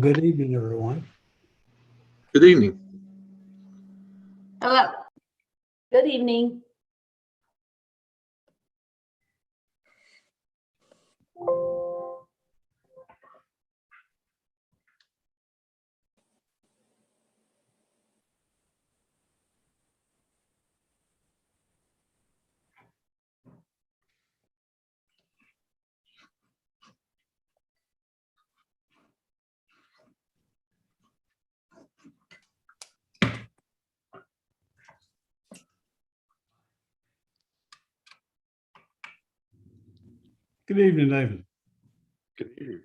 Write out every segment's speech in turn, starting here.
good evening, everyone. Good evening. Hello. Good evening. Good evening, David. Good evening.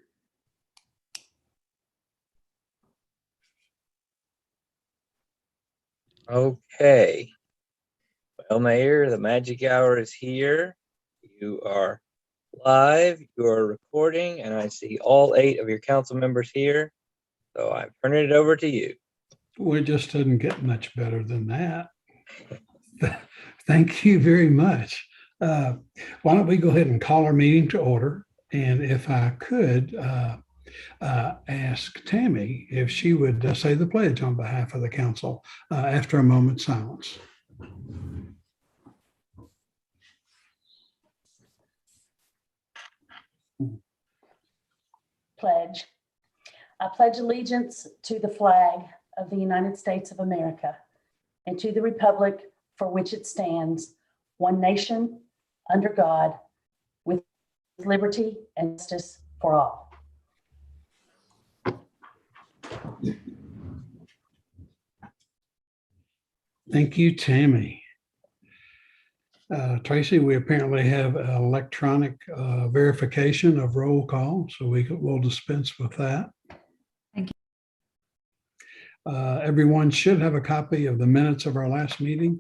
Okay. Well, Mayor, the magic hour is here. You are live, you are recording, and I see all 8 of your council members here. So I'm turning it over to you. We just didn't get much better than that. Thank you very much. Why don't we go ahead and call our meeting to order? And if I could ask Tammy if she would say the pledge on behalf of the council after a moment's silence. Pledge. I pledge allegiance to the flag of the United States of America and to the republic for which it stands, one nation, under God, with liberty and justice for all. Thank you, Tammy. Tracy, we apparently have electronic verification of roll call, so we'll dispense with that. Thank you. Everyone should have a copy of the minutes of our last meeting.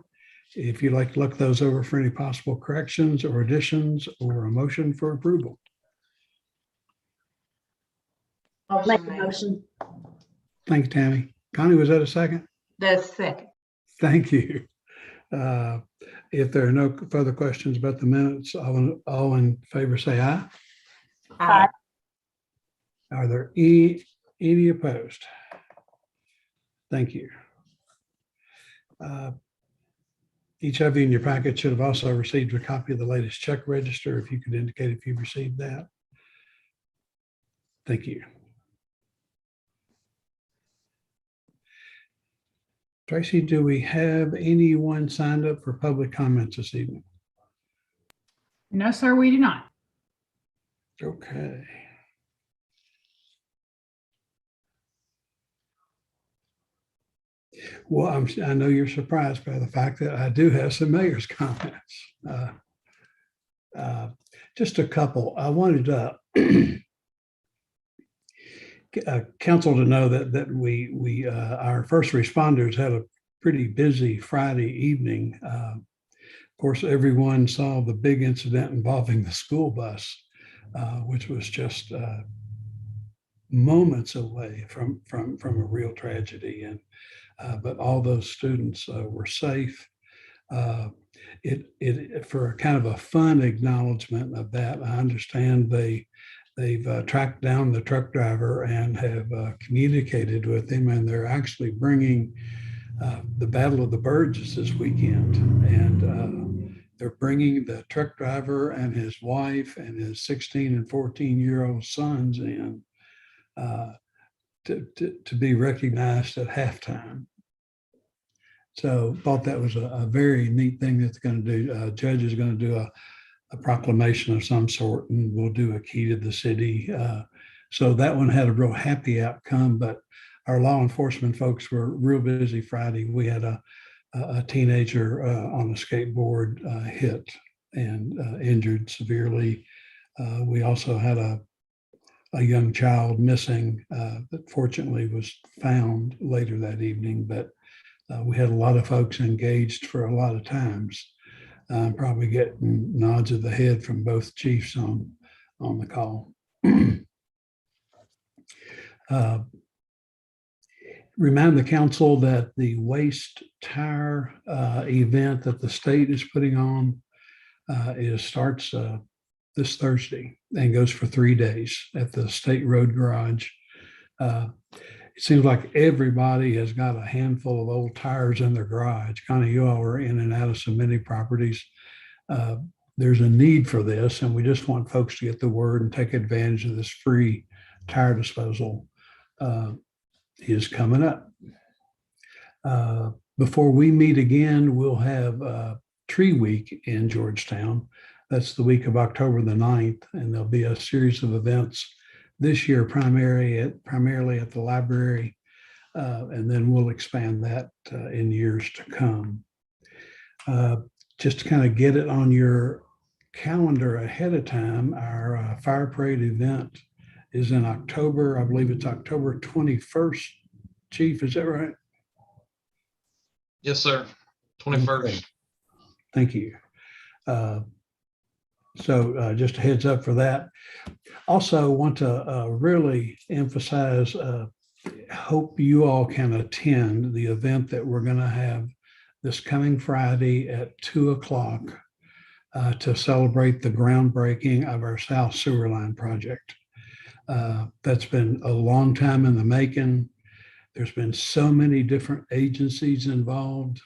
If you'd like to look those over for any possible corrections or additions or a motion for approval. I'll make a motion. Thank you, Tammy. Connie, was that a second? That's second. Thank you. If there are no further questions about the minutes, all in favor say aye. Aye. Are there any opposed? Thank you. Each of you in your packet should have also received a copy of the latest check register. If you could indicate if you've received that. Thank you. Tracy, do we have anyone signed up for public comments this evening? No, sir, we do not. Okay. Well, I know you're surprised by the fact that I do have some mayor's comments. Just a couple. I wanted council to know that we our first responders had a pretty busy Friday evening. Of course, everyone saw the big incident involving the school bus, which was just moments away from a real tragedy. And but all those students were safe. For a kind of a fun acknowledgement of that, I understand they've tracked down the truck driver and have communicated with him, and they're actually bringing the Battle of the Birds this weekend, and they're bringing the truck driver and his wife and his 16 and 14-year-old sons in to be recognized at halftime. So thought that was a very neat thing that's going to do. Judge is going to do a proclamation of some sort, and we'll do a key to the city. So that one had a real happy outcome, but our law enforcement folks were real busy Friday. We had a teenager on a skateboard hit and injured severely. We also had a young child missing that fortunately was found later that evening, but we had a lot of folks engaged for a lot of times. Probably getting nods of the head from both chiefs on the call. Remind the council that the waste tire event that the state is putting on starts this Thursday and goes for 3 days at the State Road Garage. it seems like everybody has got a handful of old tires in their garage. Kind of, you all are in and out of so many properties. There's a need for this, and we just want folks to get the word and take advantage of this free tire disposal is coming up. Before we meet again, we'll have Tree Week in Georgetown. That's the week of October the 9th, and there'll be a series of events this year, primarily at the library, and then we'll expand that in years to come. Just to kind of get it on your calendar ahead of time, our fire parade event is in October. I believe it's October 21st. Chief, is that right? Yes, sir. 21st. Okay. Thank you. So just a heads up for that. Also want to really emphasize, hope you all can attend the event that we're going to have this coming Friday at 2:00 to celebrate the groundbreaking of our South Sewer Line project. That's been a long time in the making. There's been so many different agencies involved,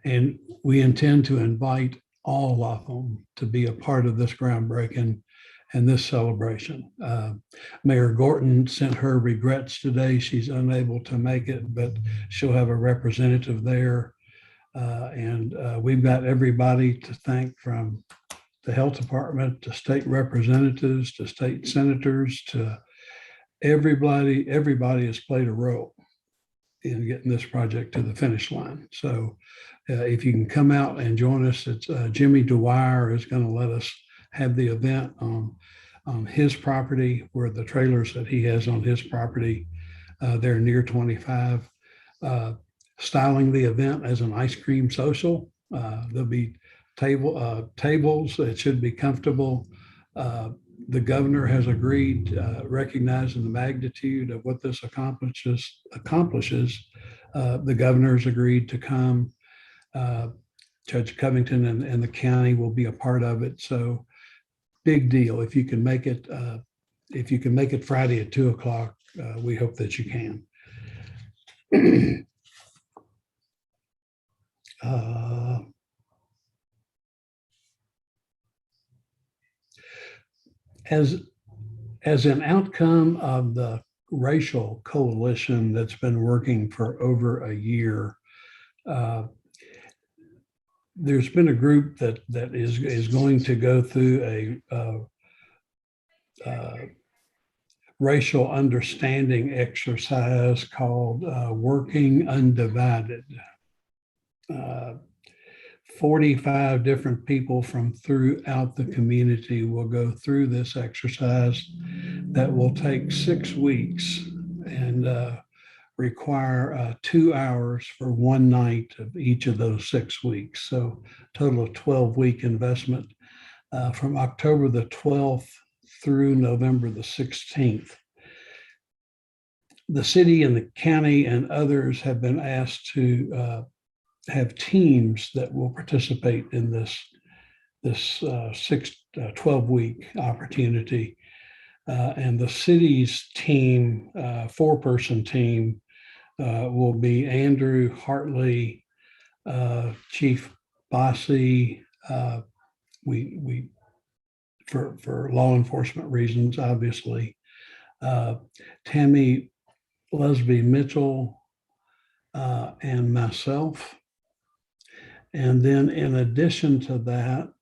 and we intend to invite all of them to be a part of this groundbreaking and this celebration. Mayor Gorton sent her regrets today. She's unable to make it, but she'll have a representative there. And we've got everybody to thank, from the health department to state representatives to state senators to everybody has played a role in getting this project to the finish line. So if you can come out and join us, it's Jimmy Dwyer is going to let us have the event on his property, where the trailers that he has on his property, they're near 25, styling the event as an ice cream social. There'll be tables that should be comfortable. The governor has agreed, recognizing the magnitude of what this accomplishes. The governor's agreed to come. Judge Covington and the county will be a part of it. So big deal. If you can make it, Friday at 2:00, we hope that you can. As an outcome of the racial coalition that's been working for over a year, there's been a group that is going to go through a racial understanding exercise called Working Undivided. 45 different people from throughout the community will go through this exercise that will take 6 weeks and require 2 hours for one night of each of those 6 weeks. So total of 12-week investment from October the 12th through November the 16th. The city and the county and others have been asked to have teams that will participate in this 12-week opportunity. And the city's team, 4-person team, will be Andrew Hartley, Chief Bossy. We for law enforcement reasons, obviously, Tammy Lesby Mitchell, and myself. And then in addition to that,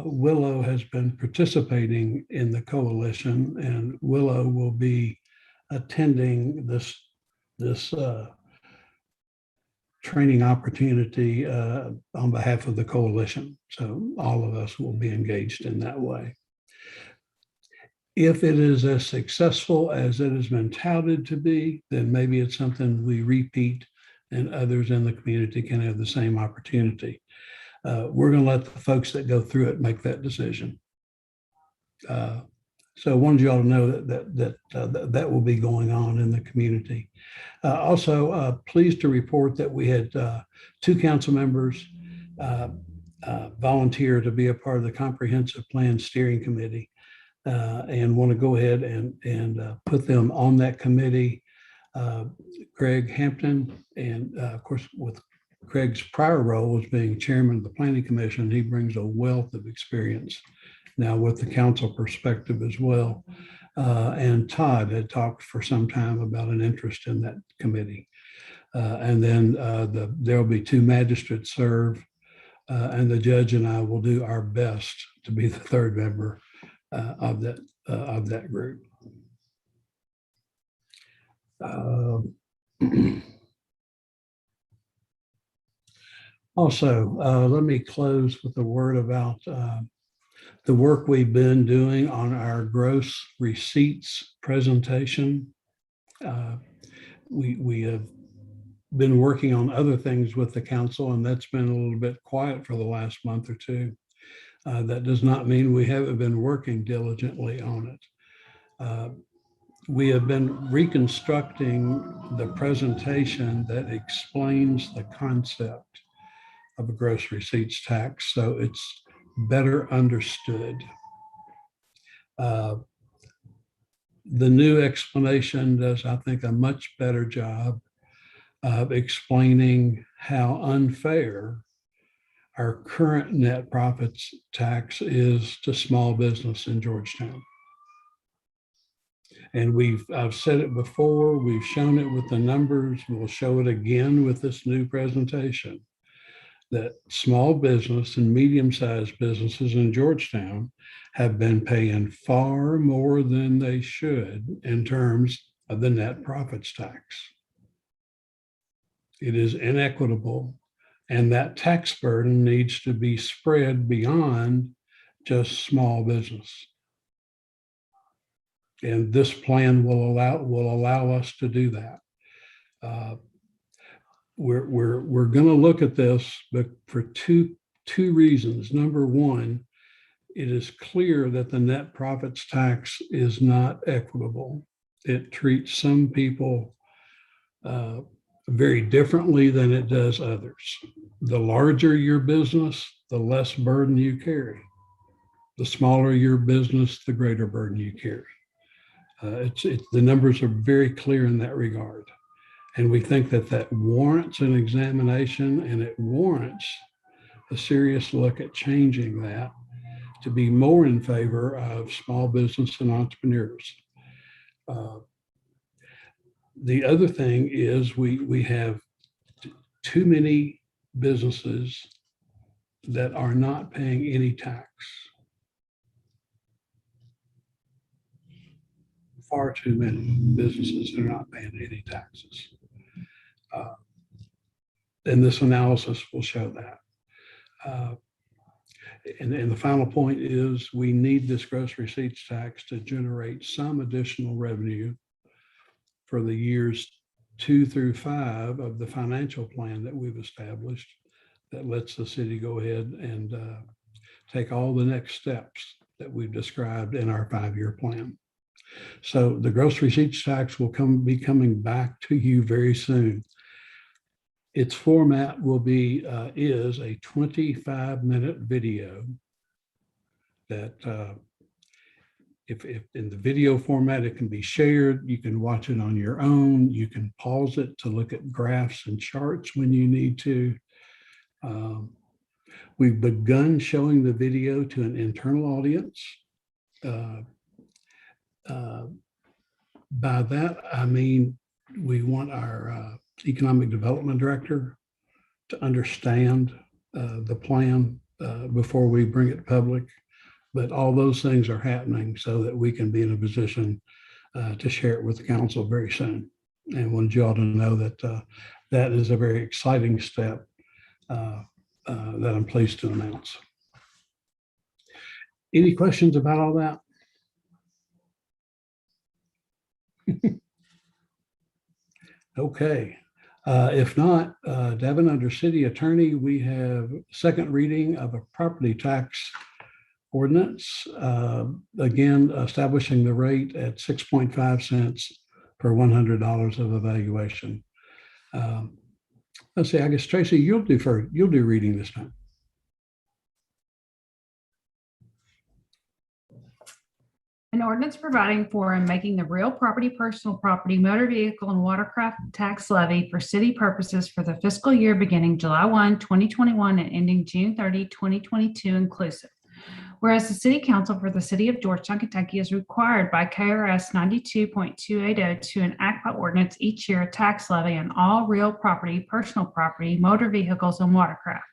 Willow has been participating in the coalition, and Willow will be attending this training opportunity on behalf of the coalition. So all of us will be engaged in that way. If it is as successful as it has been touted to be, then maybe it's something we repeat and others in the community can have the same opportunity. We're going to let the folks that go through it make that decision. So I wanted you all to know that will be going on in the community. Also, pleased to report that we had 2 council members volunteer to be a part of the Comprehensive Plan Steering Committee, and want to go ahead and put them on that committee. Craig Hampton, and of course, with Craig's prior role as being chairman of the Planning Commission, he brings a wealth of experience now with the council perspective as well. And Todd had talked for some time about an interest in that committee. And then there will be 2 magistrates serve, and the judge and I will do our best to be the 3rd member of that group. Also, let me close with a word about the work we've been doing on our gross receipts presentation. We have been working on other things with the council, and that's been a little bit quiet for the last month or 2. That does not mean we haven't been working diligently on it. We have been reconstructing the presentation that explains the concept of a gross receipts tax, so it's better understood. The new explanation does, I think, a much better job of explaining how unfair our current net profits tax is to small business in Georgetown. And I've said it before, we've shown it with the numbers, we'll show it again with this new presentation, that small business and medium-sized businesses in Georgetown have been paying far more than they should in terms of the net profits tax. It is inequitable, and that tax burden needs to be spread beyond just small business. And this plan will allow us to do that. We're going to look at this, but for two reasons. Number one, it is clear that the net profits tax is not equitable. It treats some people very differently than it does others. The larger your business, the less burden you carry. The smaller your business, the greater burden you carry. The numbers are very clear in that regard. And we think that warrants an examination, and it warrants a serious look at changing that to be more in favor of small business and entrepreneurs. The other thing is we have too many businesses that are not paying any tax. Far too many businesses are not paying any taxes. And this analysis will show that. And the final point is we need this gross receipts tax to generate some additional revenue for the years 2 through 5 of the financial plan that we've established that lets the city go ahead and take all the next steps that we've described in our 5-year plan. So the gross receipts tax will be coming back to you very soon. Its format will be is a 25-minute video that if in the video format, it can be shared. You can watch it on your own. You can pause it to look at graphs and charts when you need to. We've begun showing the video to an internal audience. By that, I mean, we want our economic development director to understand the plan before we bring it public. But all those things are happening so that we can be in a position to share it with the council very soon. And wanted you all to know that that is a very exciting step that I'm pleased to announce. Any questions about all that? Okay. If not, Devin, under city attorney, we have second reading of a property tax ordinance, again, establishing the rate at 6.5 cents per $100 of evaluation. Let's see, I guess, Tracy, you'll do reading this time. An ordinance providing for and making the real property, personal property, motor vehicle, and watercraft tax levy for city purposes for the fiscal year beginning July 1, 2021 and ending June 30, 2022 inclusive. Whereas the City Council for the City of Georgetown, Kentucky is required by KRS 92.280 to enact by ordinance each year a tax levy on all real property, personal property, motor vehicles, and watercraft.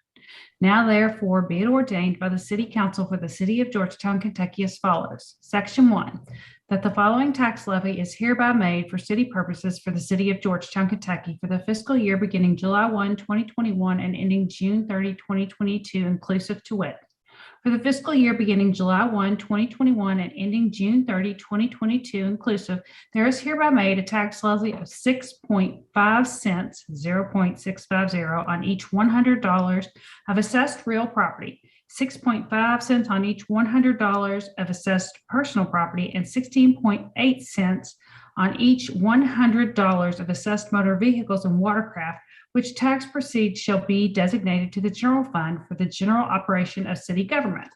Now therefore be it ordained by the City Council for the City of Georgetown, Kentucky as follows. Section 1, that the following tax levy is hereby made for city purposes for the City of Georgetown, Kentucky for the fiscal year beginning July 1, 2021 and ending June 30, 2022 inclusive to wit. For the fiscal year beginning July 1, 2021 and ending June 30, 2022 inclusive, there is hereby made a tax levy of 6.5 cents, 0.650 on each $100 of assessed real property, 6.5 cents on each $100 of assessed personal property, and 16.8 cents on each $100 of assessed motor vehicles and watercraft, which tax proceeds shall be designated to the general fund for the general operation of city government.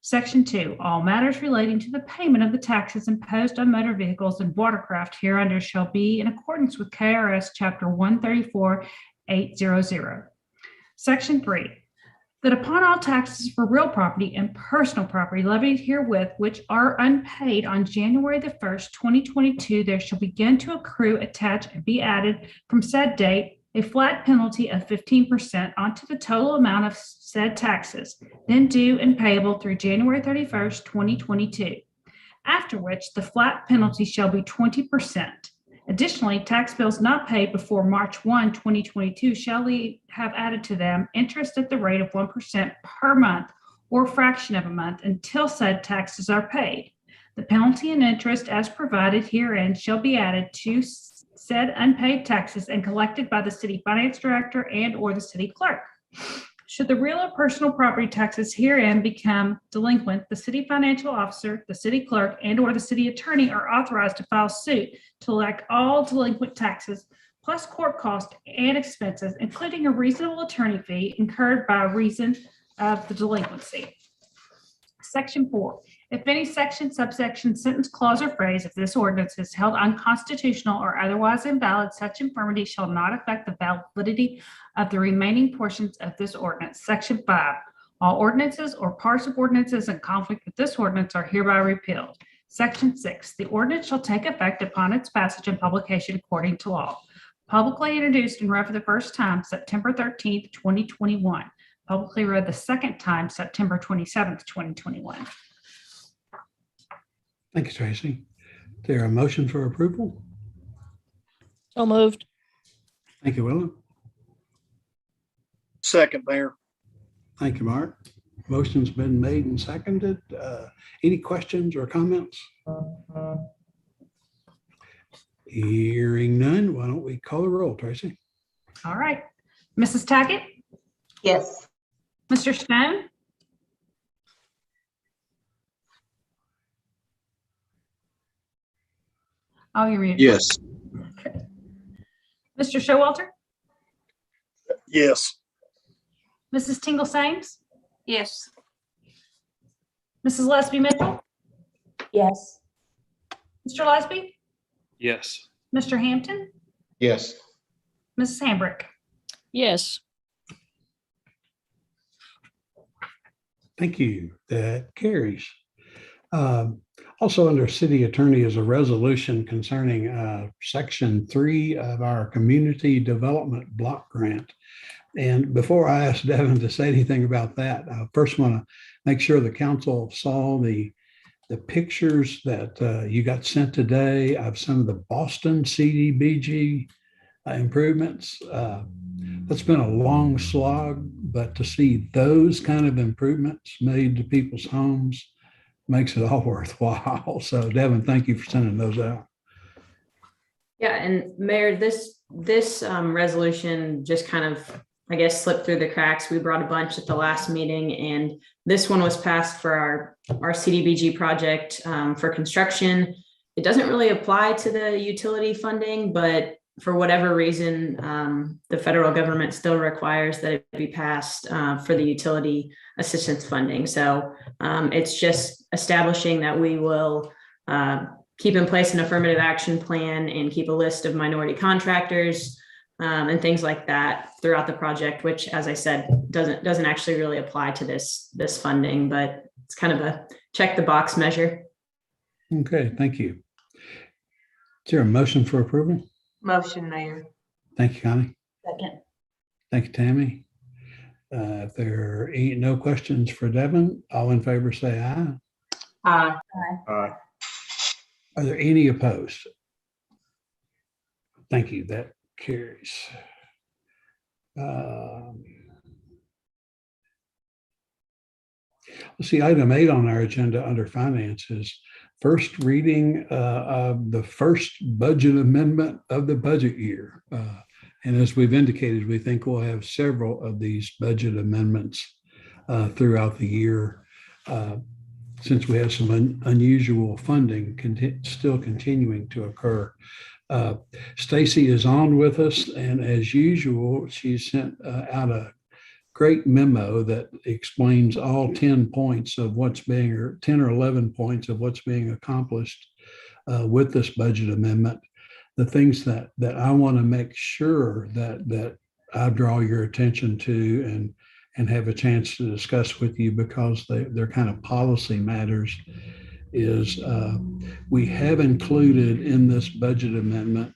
Section 2, all matters relating to the payment of the taxes imposed on motor vehicles and watercraft hereunder shall be in accordance with KRS Chapter 134.800. Section 3, that upon all taxes for real property and personal property levied herewith, which are unpaid on January the 1st, 2022, there shall begin to accrue, attach, and be added from said date a flat penalty of 15% onto the total amount of said taxes, then due and payable through January 31st, 2022, after which the flat penalty shall be 20%. Additionally, tax bills not paid before March 1, 2022 shall have added to them interest at the rate of 1% per month or fraction of a month until said taxes are paid. The penalty and interest as provided herein shall be added to said unpaid taxes and collected by the city finance director and or the city clerk. Should the real or personal property taxes herein become delinquent, the city financial officer, the city clerk, and or the city attorney are authorized to file suit to collect all delinquent taxes plus court costs and expenses, including a reasonable attorney fee incurred by reason of the delinquency. Section 4. If any section, subsection, sentence, clause, or phrase of this ordinance is held unconstitutional or otherwise invalid, such infirmity shall not affect the validity of the remaining portions of this ordinance. Section 5. All ordinances or parts of ordinances in conflict with this ordinance are hereby repealed. Section 6. The ordinance shall take effect upon its passage and publication according to law. Publicly introduced and read for the first time September 13th, 2021. Publicly read the second time September 27th, 2021. Thank you, Tracy. Is there a motion for approval? So moved. Thank you, Willa. Second, Mayor. Thank you, Mark. Motion's been made and seconded. Any questions or comments? Hearing none, why don't we call the roll, Tracy? All right. Mrs. Tackett? Yes. Mr. Stone? Oh, you're muted. Yes. Mr. Showalter? Yes. Mrs. Tingle Sames? Yes. Mrs. Lesby Mitchell? Yes. Mr. Lesby? Yes. Mr. Hampton? Yes. Mrs. Hambrick? Yes. Thank you. That carries. Also under city attorney is a resolution concerning section 3 of our community development block grant. And before I ask Devin to say anything about that, I first want to make sure the council saw the pictures that you got sent today of some of the Boston CDBG improvements. That's been a long slog, but to see those kind of improvements made to people's homes makes it all worthwhile. So Devin, thank you for sending those out. Yeah, and Mayor, this resolution just kind of, I guess, slipped through the cracks. We brought a bunch at the last meeting, and this one was passed for our CDBG project for construction. It doesn't really apply to the utility funding, but for whatever reason, the federal government still requires that it be passed for the utility assistance funding. So it's just establishing that we will keep in place an affirmative action plan and keep a list of minority contractors and things like that throughout the project, which, as I said, doesn't actually really apply to this funding, but it's kind of a check the box measure. Okay, thank you. Is there a motion for approval? Motion, Mayor. Thank you, Connie. Second. Thank you, Tammy. If there ain't no questions for Devin, all in favor say aye. Aye. Aye. Are there any opposed? Thank you. That carries. Let's see, item 8 on our agenda under finances, first reading of the first budget amendment of the budget year. And as we've indicated, we think we'll have several of these budget amendments throughout the year, since we have some unusual funding still continuing to occur. Stacy is on with us, and as usual, she sent out a great memo that explains all 10 points of what's being, or 10 or 11 points of what's being accomplished with this budget amendment. The things that I want to make sure that I draw your attention to and have a chance to discuss with you, because they're kind of policy matters, is we have included in this budget amendment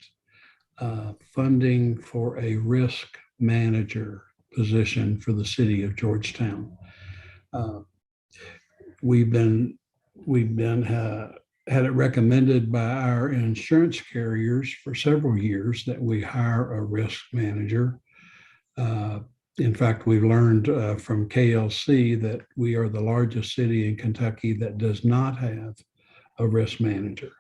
funding for a risk manager position for the city of Georgetown. We've been had it recommended by our insurance carriers for several years that we hire a risk manager. In fact, we've learned from KLC that we are the largest city in Kentucky that does not have a risk manager.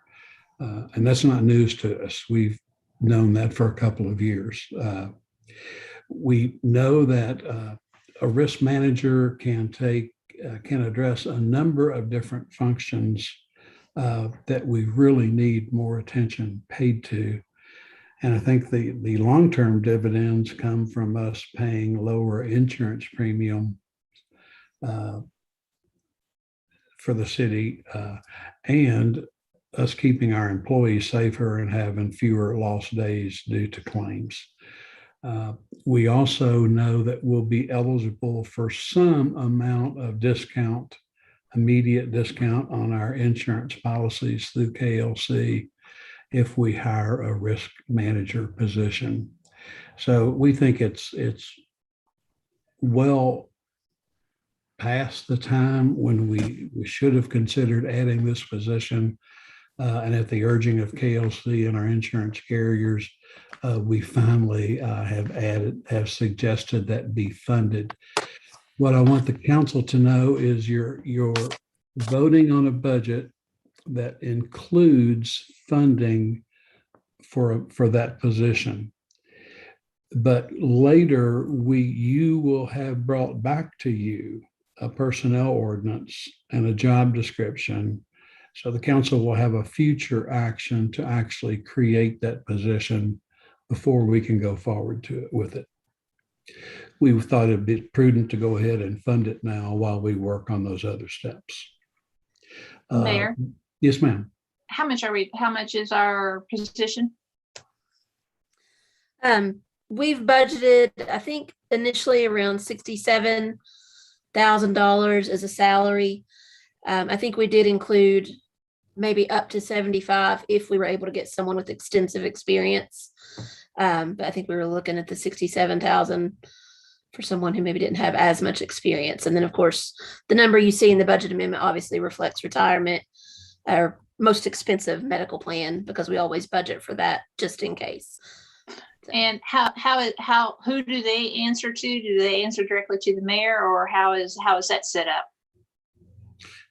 And that's not news to us. We've known that for a couple of years. We know that a risk manager can address a number of different functions that we really need more attention paid to. And I think the long-term dividends come from us paying lower insurance premium for the city, and us keeping our employees safer and having fewer lost days due to claims. We also know that we'll be eligible for some amount of discount, immediate discount on our insurance policies through KLC if we hire a risk manager position. So we think it's well past the time when we should have considered adding this position. And at the urging of KLC and our insurance carriers, we finally have suggested that be funded. What I want the council to know is you're voting on a budget that includes funding for that position. But later, you will have brought back to you a personnel ordinance and a job description. So the council will have a future action to actually create that position before we can go forward with it. We thought it'd be prudent to go ahead and fund it now while we work on those other steps. Mayor? Yes, ma'am. How much is our position? We've budgeted, I think, initially around $67,000 as a salary. I think we did include maybe up to 75 if we were able to get someone with extensive experience. But I think we were looking at the 67,000 for someone who maybe didn't have as much experience. And then, of course, the number you see in the budget amendment obviously reflects retirement, our most expensive medical plan, because we always budget for that just in case. And who do they answer to? Do they answer directly to the mayor, or how is that set up?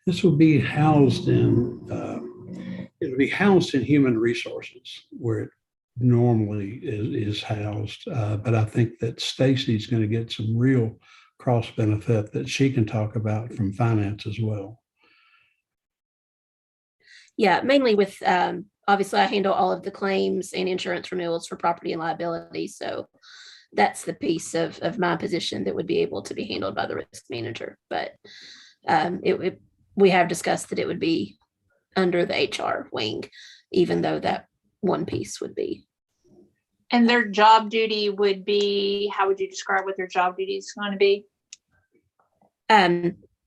This will be housed in human resources where it normally is housed. But I think that Stacy's going to get some real cross benefit that she can talk about from finance as well. Yeah, mainly with, obviously I handle all of the claims and insurance renewals for property and liability. So that's the piece of my position that would be able to be handled by the risk manager. But we have discussed that it would be under the HR wing, even though that one piece would be. And their job duty would be, how would you describe what their job duty is going to be?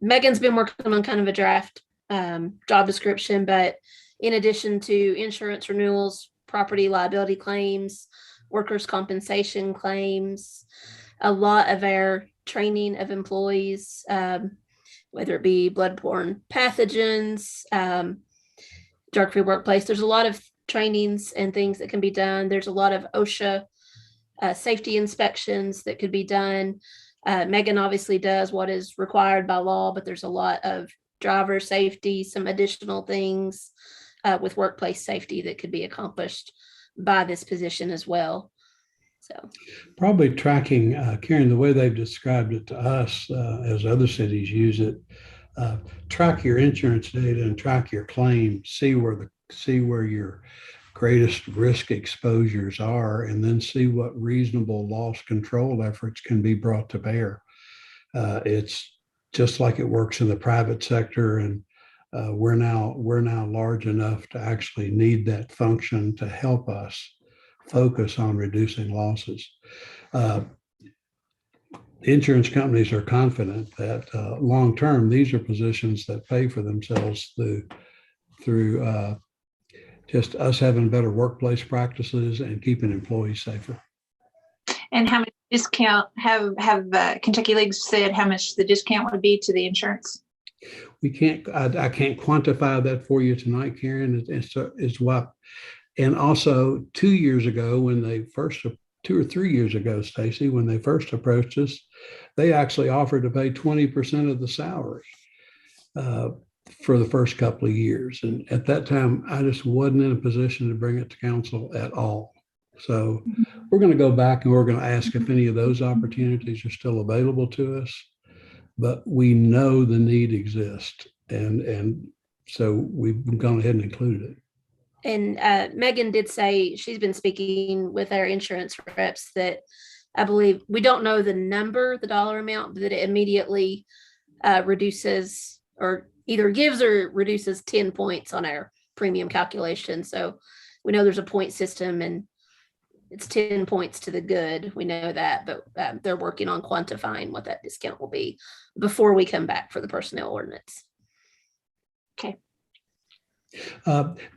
Megan's been working on kind of a draft job description, but in addition to insurance renewals, property liability claims, workers' compensation claims, a lot of our training of employees, whether it be bloodborne pathogens, drug-free workplace, there's a lot of trainings and things that can be done. There's a lot of OSHA safety inspections that could be done. Megan obviously does what is required by law, but there's a lot of driver safety, some additional things with workplace safety that could be accomplished by this position as well. So probably tracking, Karen, the way they've described it to us as other cities use it, track your insurance data and track your claims, see where your greatest risk exposures are, and then see what reasonable loss control efforts can be brought to bear. It's just like it works in the private sector, and we're now large enough to actually need that function to help us focus on reducing losses. Insurance companies are confident that long-term, these are positions that pay for themselves through just us having better workplace practices and keeping employees safer. And how much discount have Kentucky League said how much the discount would be to the insurance? I can't quantify that for you tonight, Karen. It's what, and also 2 years ago, when they first, 2 or 3 years ago, Stacy, when they first approached us, they actually offered to pay 20% of the salary for the first couple of years. And at that time, I just wasn't in a position to bring it to council at all. So we're going to go back and we're going to ask if any of those opportunities are still available to us. But we know the need exists. And so we've gone ahead and included it. And Megan did say she's been speaking with our insurance reps that I believe we don't know the dollar amount, but that it immediately reduces or either gives or reduces 10 points on our premium calculation. So we know there's a point system and it's 10 points to the good. We know that, but they're working on quantifying what that discount will be before we come back for the personnel ordinance. Okay.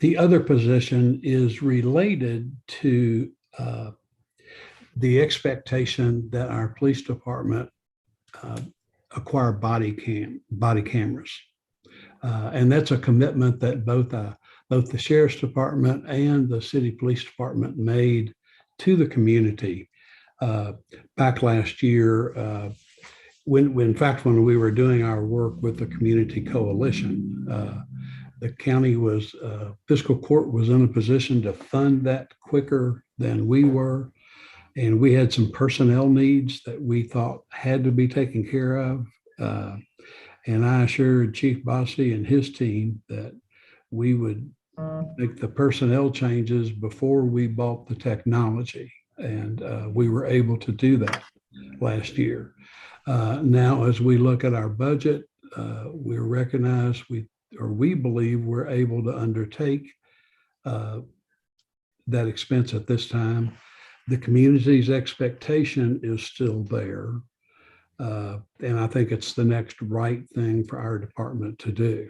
The other position is related to the expectation that our police department acquire body cameras. And that's a commitment that both the sheriff's department and the city police department made to the community back last year. When we were doing our work with the community coalition, the county fiscal court was in a position to fund that quicker than we were. And we had some personnel needs that we thought had to be taken care of. And I assured Chief Bossy and his team that we would make the personnel changes before we bought the technology. And we were able to do that last year. Now, as we look at our budget, we recognize we believe we're able to undertake that expense at this time. The community's expectation is still there. And I think it's the next right thing for our department to do.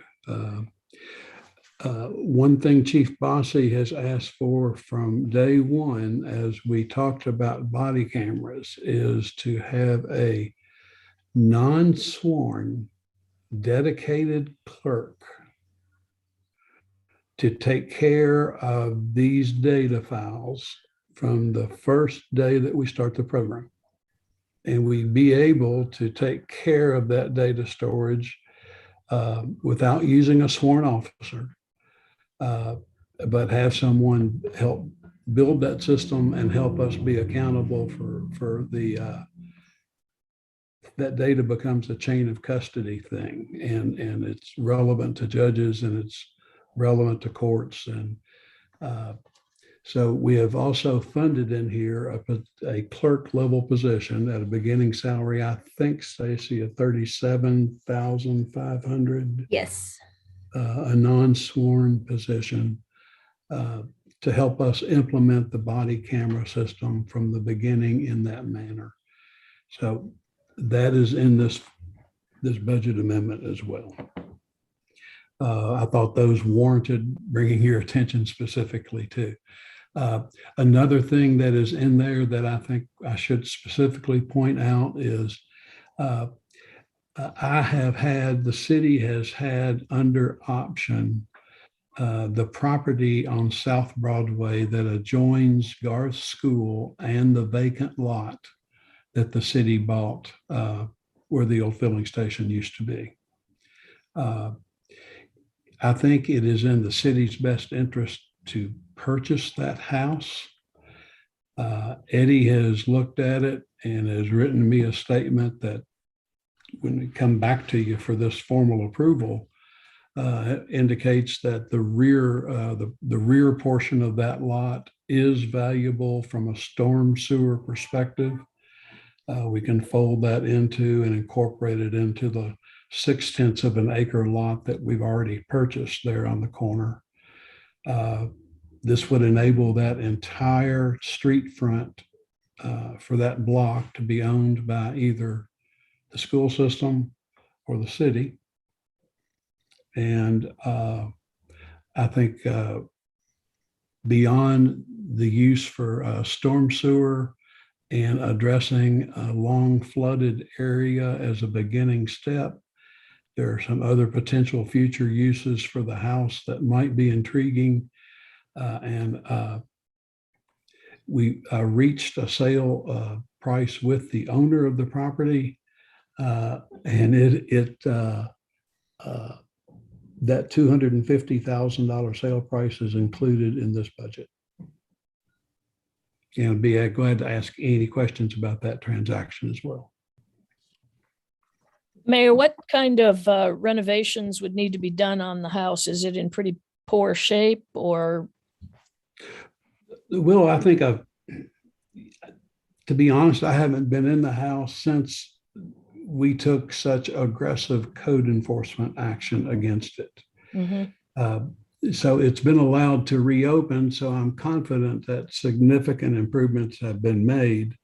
One thing Chief Bossy has asked for from day one, as we talked about body cameras, is to have a non-sworn, dedicated clerk to take care of these data files from the first day that we start the program. And we'd be able to take care of that data storage without using a sworn officer, but have someone help build that system and help us be accountable for that data becomes a chain of custody thing, and it's relevant to judges and it's relevant to courts. And so we have also funded in here a clerk level position at a beginning salary, I think, Stacy, of $37,500. Yes. a non-sworn position to help us implement the body camera system from the beginning in that manner. So that is in this budget amendment as well. I thought those warranted bringing your attention specifically to. Another thing that is in there that I think I should specifically point out is the city has had under option the property on South Broadway that adjoins Garth School and the vacant lot that the city bought where the old filling station used to be. I think it is in the city's best interest to purchase that house. Eddie has looked at it and has written me a statement that when we come back to you for this formal approval, indicates that the rear portion of that lot is valuable from a storm sewer perspective. We can fold that into and incorporate it into the 6/10 of an acre lot that we've already purchased there on the corner. This would enable that entire street front for that block to be owned by either the school system or the city. And I think beyond the use for storm sewer and addressing a long flooded area as a beginning step, there are some other potential future uses for the house that might be intriguing. We reached a sale price with the owner of the property, and that $250,000 sale price is included in this budget. And I'd be glad to ask any questions about that transaction as well. Mayor, what kind of renovations would need to be done on the house? Is it in pretty poor shape or? Well, I think to be honest, I haven't been in the house since we took such aggressive code enforcement action against it. Mm-hmm. So it's been allowed to reopen. So I'm confident that significant improvements have been made.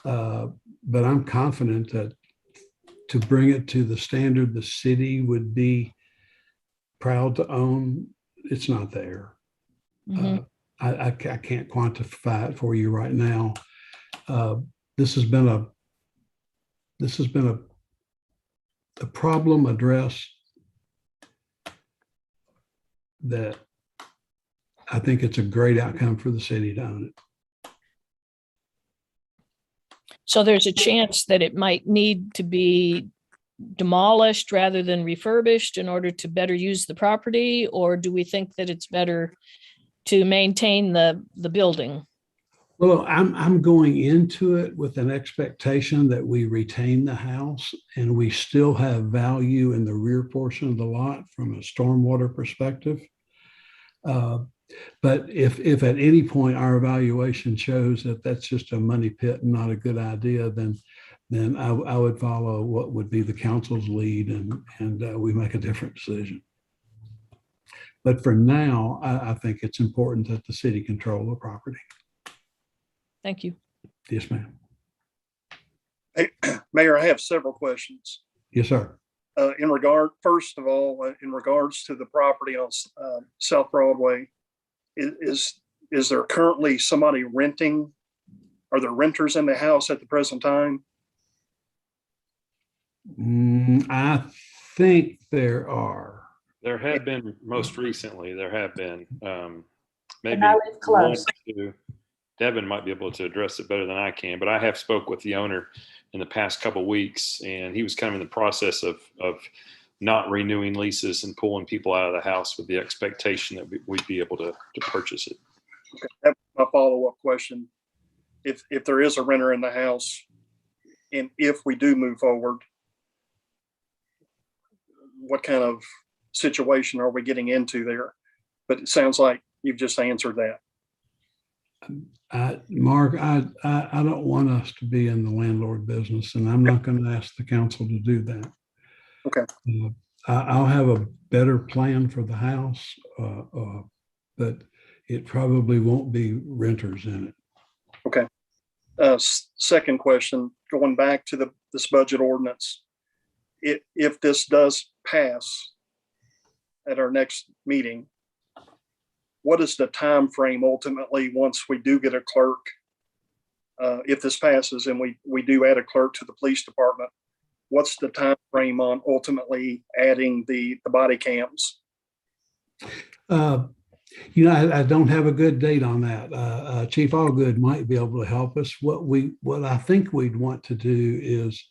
But I'm confident that to bring it to the standard the city would be proud to own, it's not there. Mm-hmm. I can't quantify it for you right now. This has been a problem addressed that I think it's a great outcome for the city to own it. So there's a chance that it might need to be demolished rather than refurbished in order to better use the property, or do we think that it's better to maintain the building? Well, I'm going into it with an expectation that we retain the house and we still have value in the rear portion of the lot from a stormwater perspective. But if at any point our evaluation shows that that's just a money pit and not a good idea, then I would follow what would be the council's lead and we make a different decision. But for now, I think it's important that the city control the property. Thank you. Yes, ma'am. Hey, Mayor, I have several questions. Yes, sir. First of all, in regards to the property on South Broadway, is there currently somebody renting? Are there renters in the house at the present time? I think there are. There have been, most recently, there have been, maybe And I live close. Devin might be able to address it better than I can, but I have spoke with the owner in the past couple of weeks, and he was kind of in the process of not renewing leases and pulling people out of the house with the expectation that we'd be able to purchase it. Okay, that's my follow-up question. If there is a renter in the house, and if we do move forward, what kind of situation are we getting into there? But it sounds like you've just answered that. Mark, I don't want us to be in the landlord business, and I'm not going to ask the council to do that. Okay. I'll have a better plan for the house, but it probably won't be renters in it. Okay. Second question, going back to this budget ordinance. If this does pass at our next meeting, what is the time frame ultimately once we do get a clerk? If this passes and we do add a clerk to the police department, what's the time frame on ultimately adding the body cams? I don't have a good date on that. Chief Allgood might be able to help us. What I think we'd want to do is,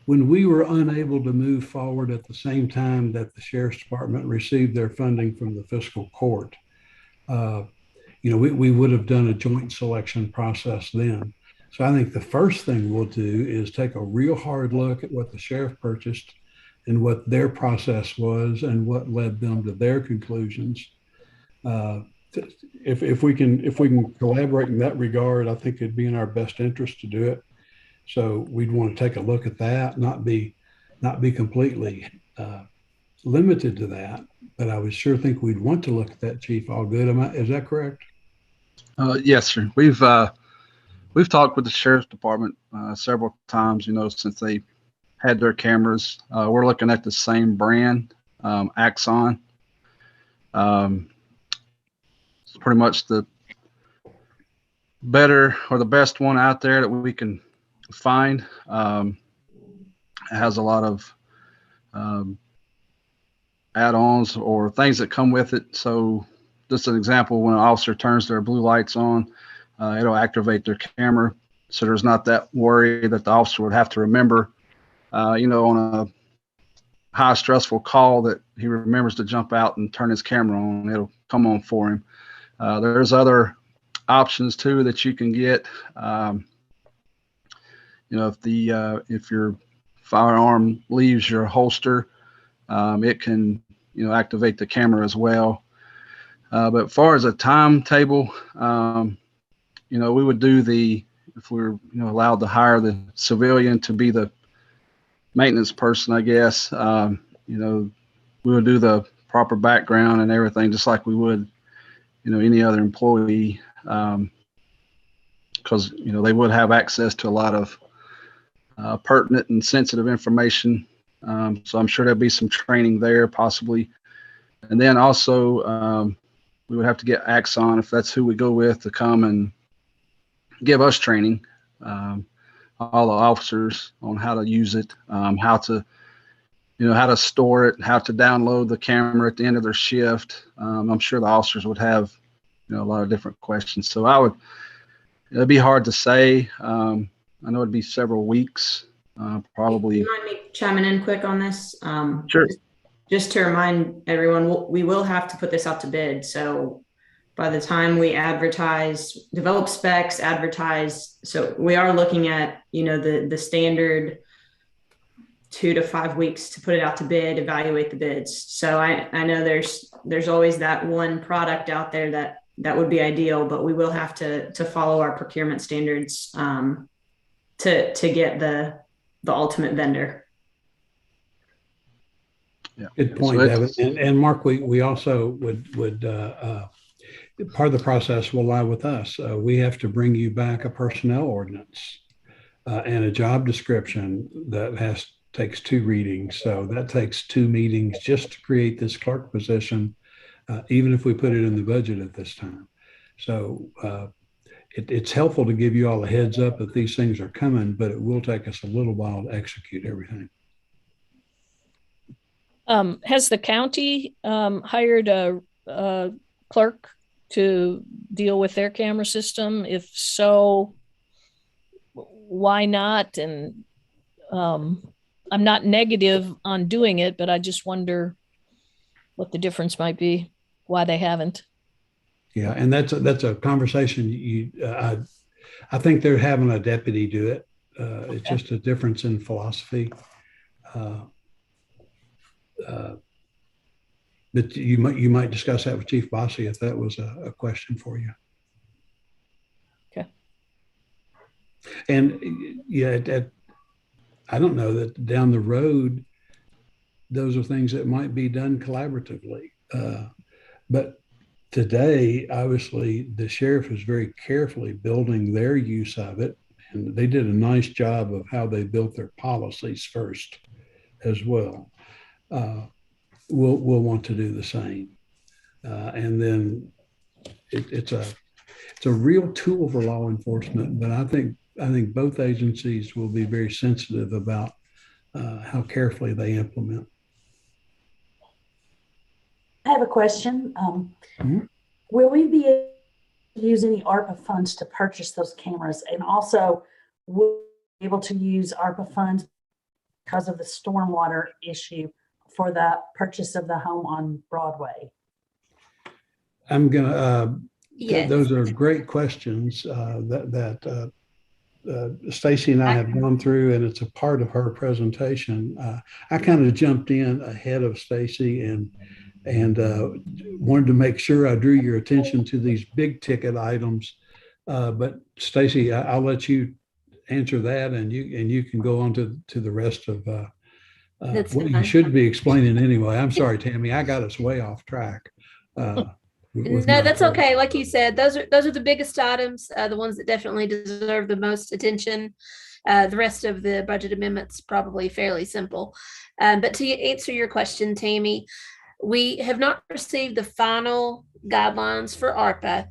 when we were unable to move forward at the same time that the sheriff's department received their funding from the fiscal court, we would have done a joint selection process then. So I think the first thing we'll do is take a real hard look at what the sheriff purchased and what their process was and what led them to their conclusions. If we can collaborate in that regard, I think it'd be in our best interest to do it. So we'd want to take a look at that, not be completely limited to that. But I would sure think we'd want to look at that, Chief Allgood. Is that correct? Yes, sir. We've talked with the sheriff's department several times, since they had their cameras. We're looking at the same brand, Axon. It's pretty much the better or the best one out there that we can find. It has a lot of add-ons or things that come with it. So just an example, when an officer turns their blue lights on, it'll activate their camera. So there's not that worry that the officer would have to remember, on a high stressful call that he remembers to jump out and turn his camera on. It'll come on for him. There's other options too that you can get. If your firearm leaves your holster, it can, activate the camera as well. But as far as a timetable, we would do if we're, allowed to hire the civilian to be the maintenance person, I guess, we would do the proper background and everything, just like we would, any other employee, because, they would have access to a lot of pertinent and sensitive information. So I'm sure there'll be some training there possibly. And then also we would have to get Axon, if that's who we go with, to come and give us training, all the officers, on how to use it, how to store it, how to download the camera at the end of their shift. I'm sure the officers would have, a lot of different questions. So it'd be hard to say. I know it'd be several weeks, probably. Do you mind me chiming in quick on this? Sure. Just to remind everyone, we will have to put this out to bid. So by the time we advertise, develop specs, advertise, so we are looking at, the standard 2 to 5 weeks to put it out to bid, evaluate the bids. So I know there's always that one product out there that would be ideal, but we will have to follow our procurement standards to get the ultimate vendor. Yeah. Good point, Devin. And Mark, we also would part of the process will lie with us. We have to bring you back a personnel ordinance and a job description that takes 2 readings. So that takes 2 meetings just to create this clerk position, even if we put it in the budget at this time. So it's helpful to give you all a heads up that these things are coming, but it will take us a little while to execute everything. Has the county hired a clerk to deal with their camera system? If so, why not? And I'm not negative on doing it, but I just wonder what the difference might be, why they haven't. Yeah, and that's a conversation I think they're having a deputy do it. It's just a difference in philosophy. But you might discuss that with Chief Bossy if that was a question for you. Okay. And yeah, I don't know that down the road, those are things that might be done collaboratively. But today, obviously, the sheriff is very carefully building their use of it. And they did a nice job of how they built their policies first as well. We'll want to do the same. And then it's a real tool for law enforcement, but I think both agencies will be very sensitive about how carefully they implement. I have a question. Mhm. Will we be able to use any ARPA funds to purchase those cameras? And also, will we be able to use ARPA funds because of the stormwater issue for the purchase of the home on Broadway? I'm gonna. Yes. Those are great questions that Stacy and I have gone through, and it's a part of her presentation. I kind of jumped in ahead of Stacy and wanted to make sure I drew your attention to these big ticket items. But Stacy, I'll let you answer that, and you can go on to the rest of what you should be explaining anyway. I'm sorry, Tammy, I got us way off track. No, that's okay. Like you said, those are the biggest items, the ones that definitely deserve the most attention. The rest of the budget amendments probably fairly simple. But to answer your question, Tammy, we have not received the final guidelines for ARPA.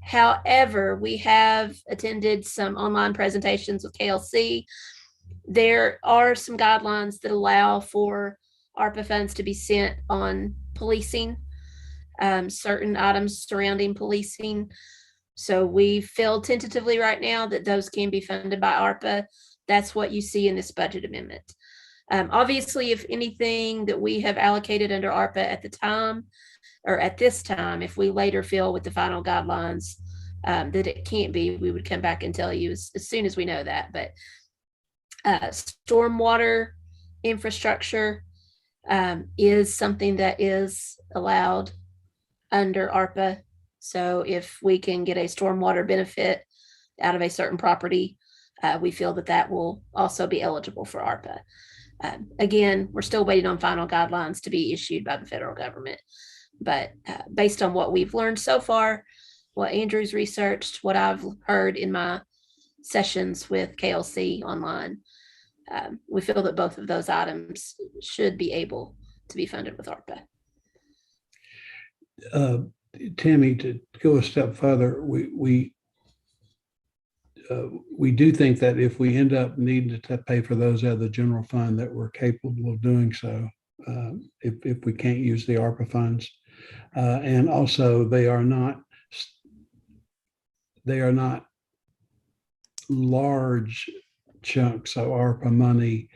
However, we have attended some online presentations with KLC. There are some guidelines that allow for ARPA funds to be spent on policing, certain items surrounding policing. So we feel tentatively right now that those can be funded by ARPA. That's what you see in this budget amendment. Obviously, if anything that we have allocated under ARPA at the time, or at this time, if we later feel with the final guidelines that it can't be, we would come back and tell you as soon as we know that. But stormwater infrastructure is something that is allowed under ARPA. So if we can get a stormwater benefit out of a certain property, we feel that will also be eligible for ARPA. Again, we're still waiting on final guidelines to be issued by the federal government. But based on what we've learned so far, what Andrew's researched, what I've heard in my sessions with KLC online, we feel that both of those items should be able to be funded with ARPA. Tammy, to go a step further, we do think that if we end up needing to pay for those out of the general fund, that we're capable of doing so if we can't use the ARPA funds. And also, they are not large chunks of ARPA money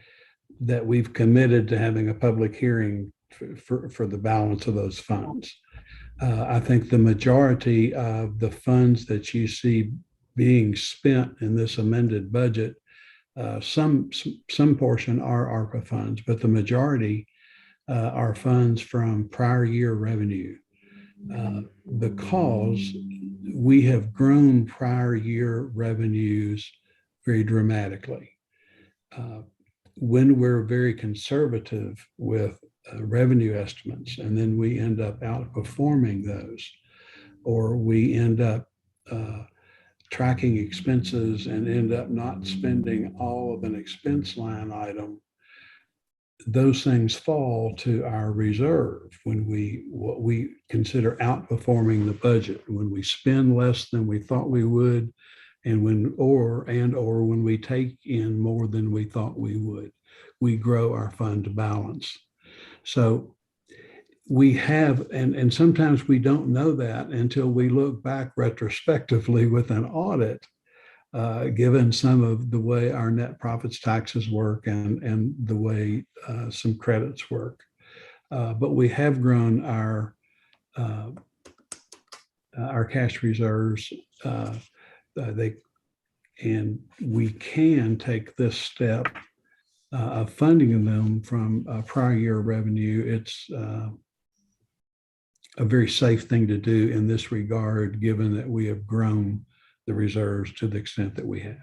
that we've committed to having a public hearing for the balance of those funds. I think the majority of the funds that you see being spent in this amended budget, some portion are ARPA funds, but the majority are funds from prior year revenue, because we have grown prior year revenues very dramatically. When we're very conservative with revenue estimates, and then we end up outperforming those, or we end up tracking expenses and end up not spending all of an expense line item, those things fall to our reserve when what we consider outperforming the budget, when we spend less than we thought we would, and when we take in more than we thought we would, we grow our fund balance. So we have, and sometimes we don't know that until we look back retrospectively with an audit, given some of the way our net profits taxes work and the way some credits work. But we have grown our cash reserves, and we can take this step of funding them from prior year revenue. It's a very safe thing to do in this regard, given that we have grown the reserves to the extent that we have.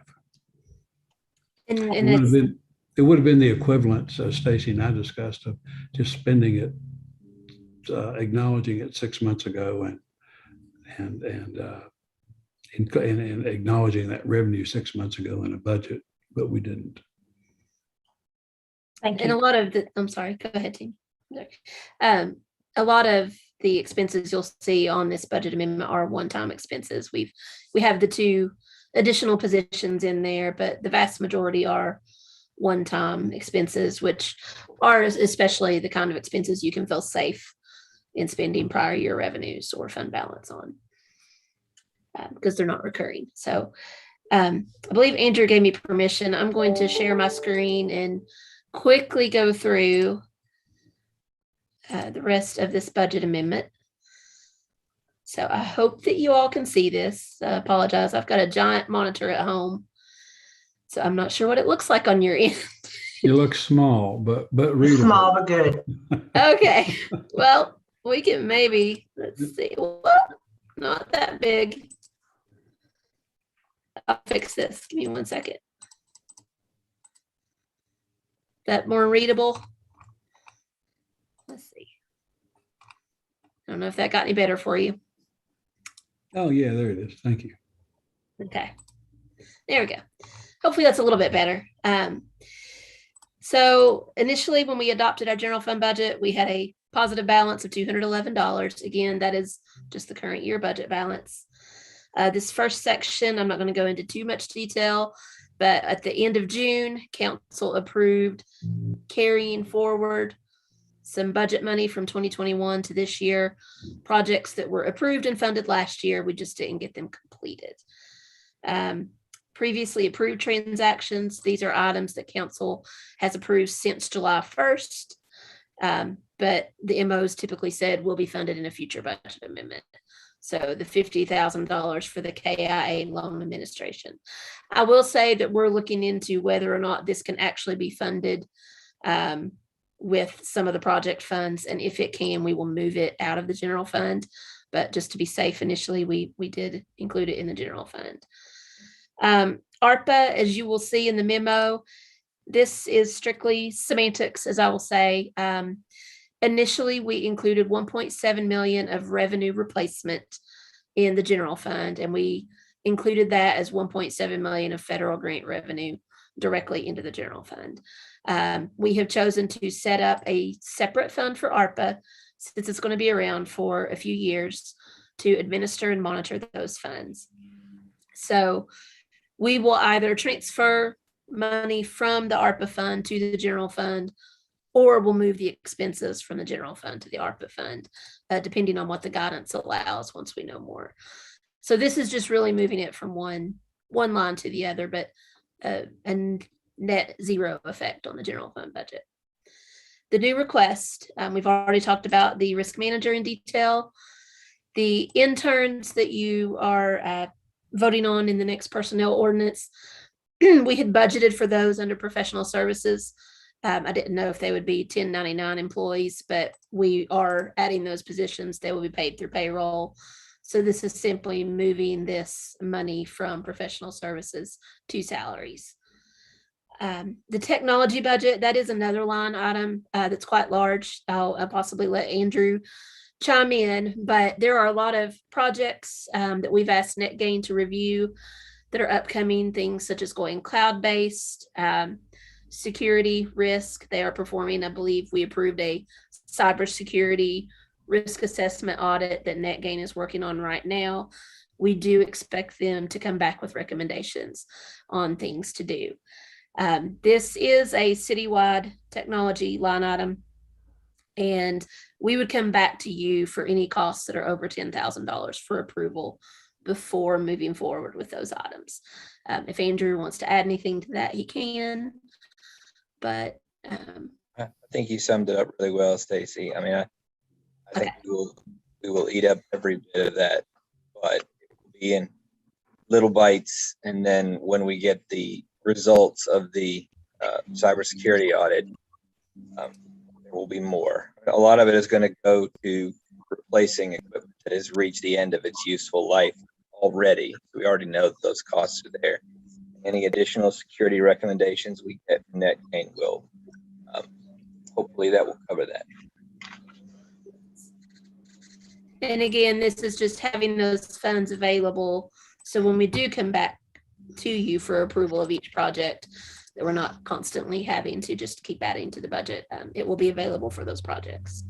And it would have been the equivalent, Stacy and I discussed, of just spending it, acknowledging it 6 months ago and acknowledging that revenue 6 months ago in a budget, but we didn't. Thank And a you. lot of the, I'm sorry, go ahead, team. A lot of the expenses you'll see on this budget amendment are one-time expenses. We have the 2 additional positions in there, but the vast majority are one-time expenses, which are especially the kind of expenses you can feel safe in spending prior year revenues or fund balance on, because they're not recurring. So I believe Andrew gave me permission. I'm going to share my screen and quickly go through the rest of this budget amendment. So I hope that you all can see this. I apologize. I've got a giant monitor at home, so I'm not sure what it looks like on your end. You look small, but readable. Small but good. Okay. Well, we can maybe, let's see. Well, not that big. I'll fix this. Give me 1 second. That more readable? Let's see. I don't know if that got any better for you. Oh, yeah, there it is. Thank you. Okay. There we go. Hopefully that's a little bit better. So initially, when we adopted our general fund budget, we had a positive balance of $211. Again, that is just the current year budget balance. This first section, I'm not going to go into too much detail, but at the end of June, council approved carrying forward some budget money from 2021 to this year, projects that were approved and funded last year. We just didn't get them completed. Previously approved transactions, these are items that council has approved since July 1st, but the MOs typically said will be funded in a future budget amendment. So the $50,000 for the KIA loan administration. I will say that we're looking into whether or not this can actually be funded with some of the project funds. And if it can, we will move it out of the general fund. But just to be safe, initially, we did include it in the general fund. ARPA, as you will see in the memo, this is strictly semantics, as I will say. Initially, we included 1.7 million of revenue replacement in the general fund, and we included that as 1.7 million of federal grant revenue directly into the general fund. We have chosen to set up a separate fund for ARPA, since it's going to be around for a few years, to administer and monitor those funds. So we will either transfer money from the ARPA fund to the general fund, or we'll move the expenses from the general fund to the ARPA fund, depending on what the guidance allows once we know more. So this is just really moving it from one line to the other, but and net zero effect on the general fund budget. The new request, we've already talked about the risk manager in detail. The interns that you are voting on in the next personnel ordinance, we had budgeted for those under professional services. I didn't know if they would be 1099 employees, but we are adding those positions. They will be paid through payroll. So this is simply moving this money from professional services to salaries. The technology budget, that is another line item that's quite large. I'll possibly let Andrew chime in, but there are a lot of projects that we've asked NetGain to review that are upcoming, things such as going cloud-based, security risk. They are performing, I believe we approved a cybersecurity risk assessment audit that NetGain is working on right now. We do expect them to come back with recommendations on things to do. This is a citywide technology line item, and we would come back to you for any costs that are over $10,000 for approval before moving forward with those items. If Andrew wants to add anything to that, he can. But I think you summed it up really well, Stacy. I mean, I think we will eat up every bit of that, but it will be in little bites. And then when we get the results of the cybersecurity audit, there will be more. A lot of it is going to go to replacing equipment that has reached the end of its useful life already. We already know that those costs are there. Any additional security recommendations we get from that, Kane will, hopefully that will cover that. And again, this is just having those funds available. So when we do come back to you for approval of each project, that we're not constantly having to just keep adding to the budget. It will be available for those projects.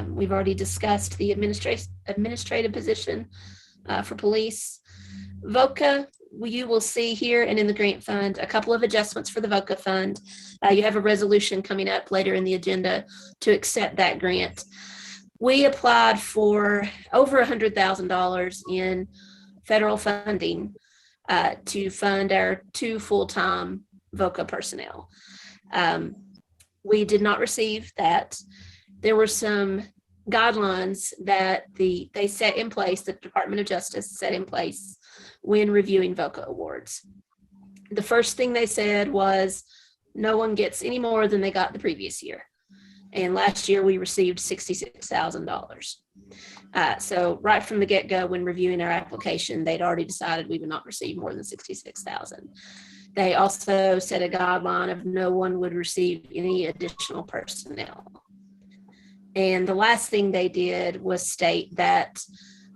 We've already discussed the administrative position for police. VOCA, you will see here and in the grant fund, a couple of adjustments for the VOCA fund. You have a resolution coming up later in the agenda to accept that grant. We applied for over $100,000 in federal funding to fund our 2 full-time VOCA personnel. We did not receive that. There were some guidelines that they set in place, the Department of Justice set in place when reviewing VOCA awards. The first thing they said was no one gets any more than they got the previous year. And last year we received $66,000. So right from the get-go, when reviewing our application, they'd already decided we would not receive more than $66,000. They also set a guideline of no one would receive any additional personnel. And the last thing they did was state that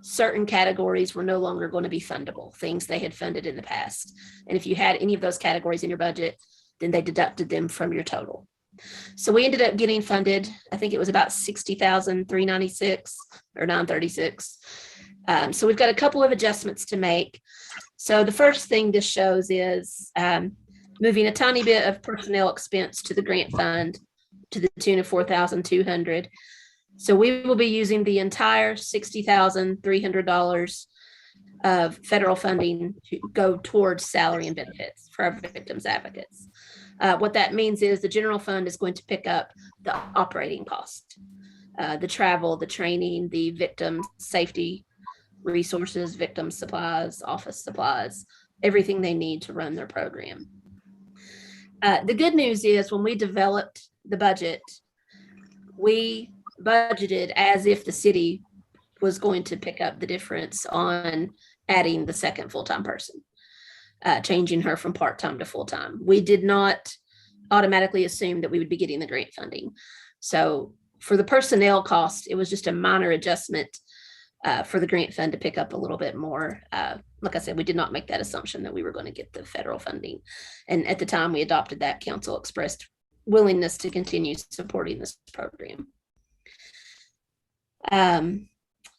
certain categories were no longer going to be fundable, things they had funded in the past. And if you had any of those categories in your budget, then they deducted them from your total. So we ended up getting funded, I think it was about $60,396 or $936. So we've got a couple of adjustments to make. So the first thing this shows is moving a tiny bit of personnel expense to the grant fund to the tune of $4,200. So we will be using the entire $60,300 of federal funding to go towards salary and benefits for our victims advocates. What that means is the general fund is going to pick up the operating cost, the travel, the training, the victim safety resources, victim supplies, office supplies, everything they need to run their program. The good news is when we developed the budget, we budgeted as if the city was going to pick up the difference on adding the second full-time person, changing her from part-time to full-time. We did not automatically assume that we would be getting the grant funding. So for the personnel cost, it was just a minor adjustment for the grant fund to pick up a little bit more. Like I said, we did not make that assumption that we were going to get the federal funding. And at the time we adopted that, council expressed willingness to continue supporting this program.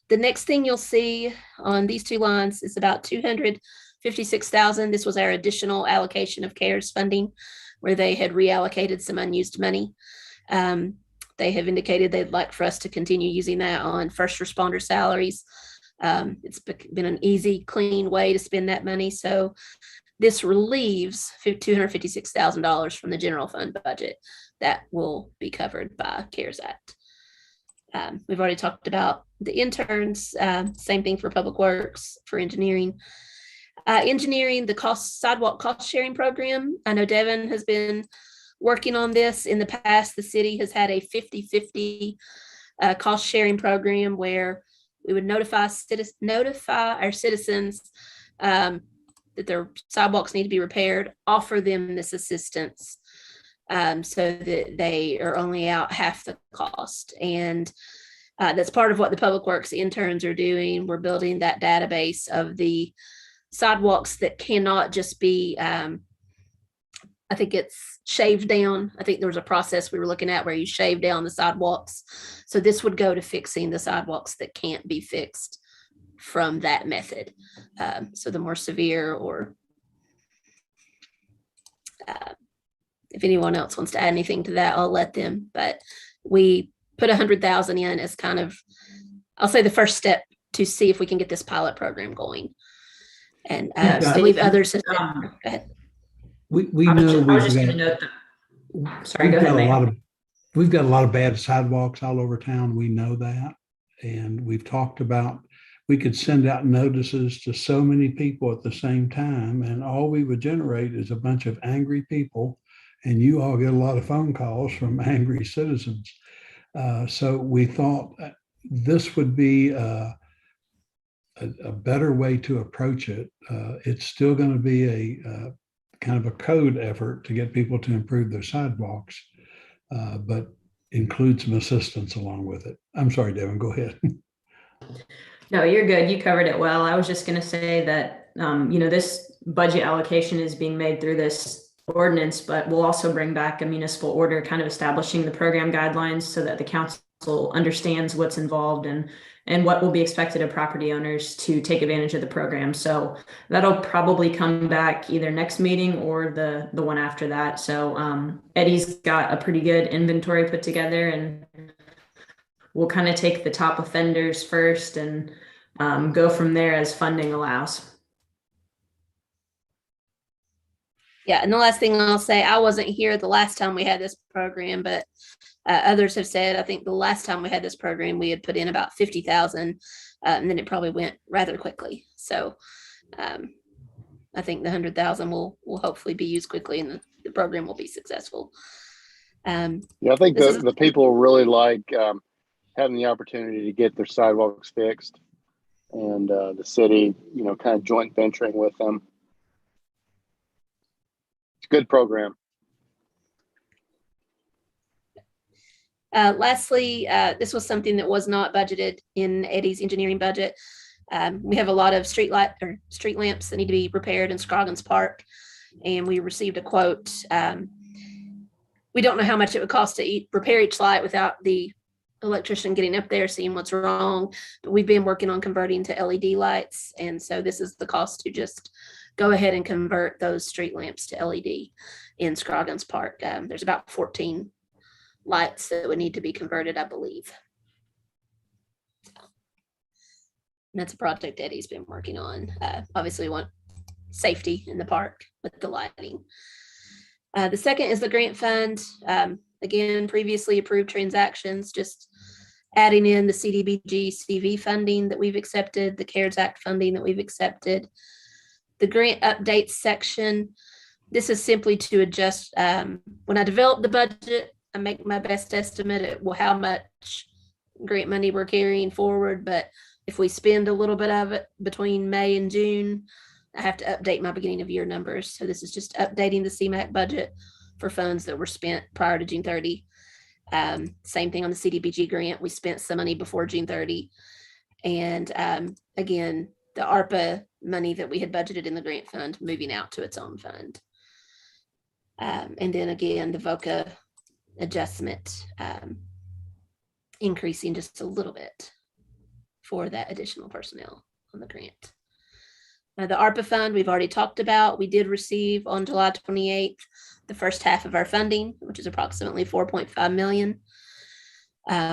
The next thing you'll see on these 2 lines is about $256,000. This was our additional allocation of CARES funding, where they had reallocated some unused money. They have indicated they'd like for us to continue using that on first responder salaries. It's been an easy, clean way to spend that money. So this relieves $256,000 from the general fund budget that will be covered by CARES Act. We've already talked about the interns, same thing for public works, for engineering. Engineering, the sidewalk cost sharing program. I know Devin has been working on this. In the past, the city has had a 50-50 cost sharing program where we would notify our citizens that their sidewalks need to be repaired, offer them this assistance so that they are only out half the cost. And that's part of what the public works interns are doing. We're building that database of the sidewalks that cannot just be, I think it's shaved down. I think there was a process we were looking at where you shave down the sidewalks. So this would go to fixing the sidewalks that can't be fixed from that method. So the more severe, or if anyone else wants to add anything to that, I'll let them. But we put $100,000 in as kind of, I'll say, the first step to see if we can get this pilot program going. And I believe others have. Go ahead. We know I was just going to note that. Sorry, go ahead, Mayor. We've got a lot of bad sidewalks all over town. We know that. And we've talked about, we could send out notices to so many people at the same time, and all we would generate is a bunch of angry people, and you all get a lot of phone calls from angry citizens. So we thought this would be a better way to approach it. It's still going to be kind of a code effort to get people to improve their sidewalks, but include some assistance along with it. I'm sorry, Devin, go ahead. No, you're good. You covered it well. I was just going to say that, this budget allocation is being made through this ordinance, but we'll also bring back a municipal order kind of establishing the program guidelines so that the council understands what's involved and what will be expected of property owners to take advantage of the program. So that'll probably come back either next meeting or the one after that. So Eddie's got a pretty good inventory put together, and we'll kind of take the top offenders first and go from there as funding allows. Yeah, and the last thing I'll say, I wasn't here the last time we had this program, but others have said, I think the last time we had this program, we had put in about 50,000, and then it probably went rather quickly. So I think the 100,000 will hopefully be used quickly, and the program will be successful. Yeah, I think the people really like having the opportunity to get their sidewalks fixed, and the city, kind of joint venturing with them. It's a good program. Lastly, this was something that was not budgeted in Eddie's engineering budget. We have a lot of street lamps that need to be repaired in Scroggins Park, and we received a quote. We don't know how much it would cost to repair each light without the electrician getting up there, seeing what's wrong. But we've been working on converting to LED lights, and so this is the cost to just go ahead and convert those street lamps to LED in Scroggins Park. There's about 14 lights that would need to be converted, I believe. And that's a project Eddie's been working on. Obviously, we want safety in the park with the lighting. The second is the grant fund. Again, previously approved transactions, just adding in the CDBG CV funding that we've accepted, the CARES Act funding that we've accepted. The grant updates section, this is simply to adjust. When I develop the budget, I make my best estimate at how much grant money we're carrying forward. But if we spend a little bit of it between May and June, I have to update my beginning of year numbers. So this is just updating the CMAQ budget for funds that were spent prior to June 30. Same thing on the CDBG grant. We spent some money before June 30. And again, the ARPA money that we had budgeted in the grant fund moving out to its own fund. And then again, the VOCA adjustment increasing just a little bit for that additional personnel on the grant. The ARPA fund we've already talked about. We did receive on July 28th the first half of our funding, which is approximately $4.5 million.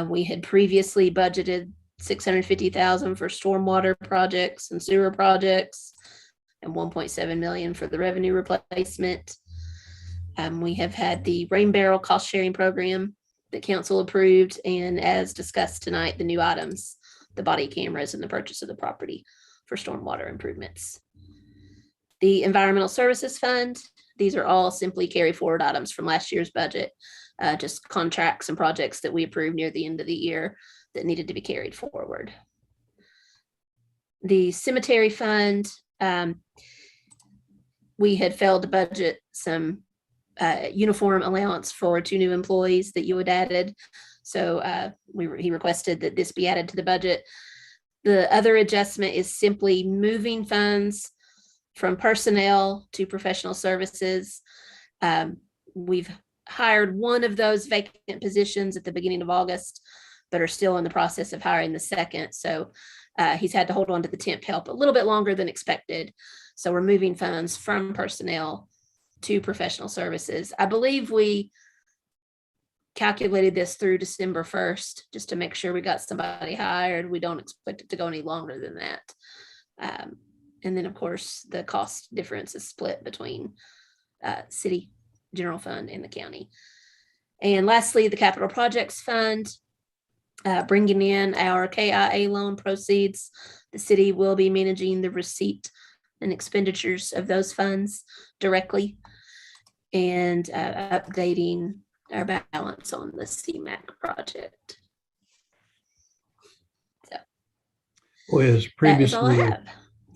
We had previously budgeted $650,000 for stormwater projects and sewer projects, and $1.7 million for the revenue replacement. We have had the rain barrel cost sharing program that council approved, and as discussed tonight, the new items, the body cameras and the purchase of the property for stormwater improvements. The environmental services fund, these are all simply carry forward items from last year's budget, just contracts and projects that we approved near the end of the year that needed to be carried forward. The cemetery fund, we had failed to budget some uniform allowance for 2 new employees that you had added. So he requested that this be added to the budget. The other adjustment is simply moving funds from personnel to professional services. We've hired one of those vacant positions at the beginning of August, but are still in the process of hiring the second. So he's had to hold on to the temp help a little bit longer than expected. So we're moving funds from personnel to professional services. I believe we calculated this through December 1st, just to make sure we got somebody hired. We don't expect it to go any longer than that. And then of course, the cost difference is split between city general fund and the county. And lastly, the capital projects fund, bringing in our KIA loan proceeds. The city will be managing the receipt and expenditures of those funds directly, and updating our balance on the CMAQ project. So Well, as that is all I previously have.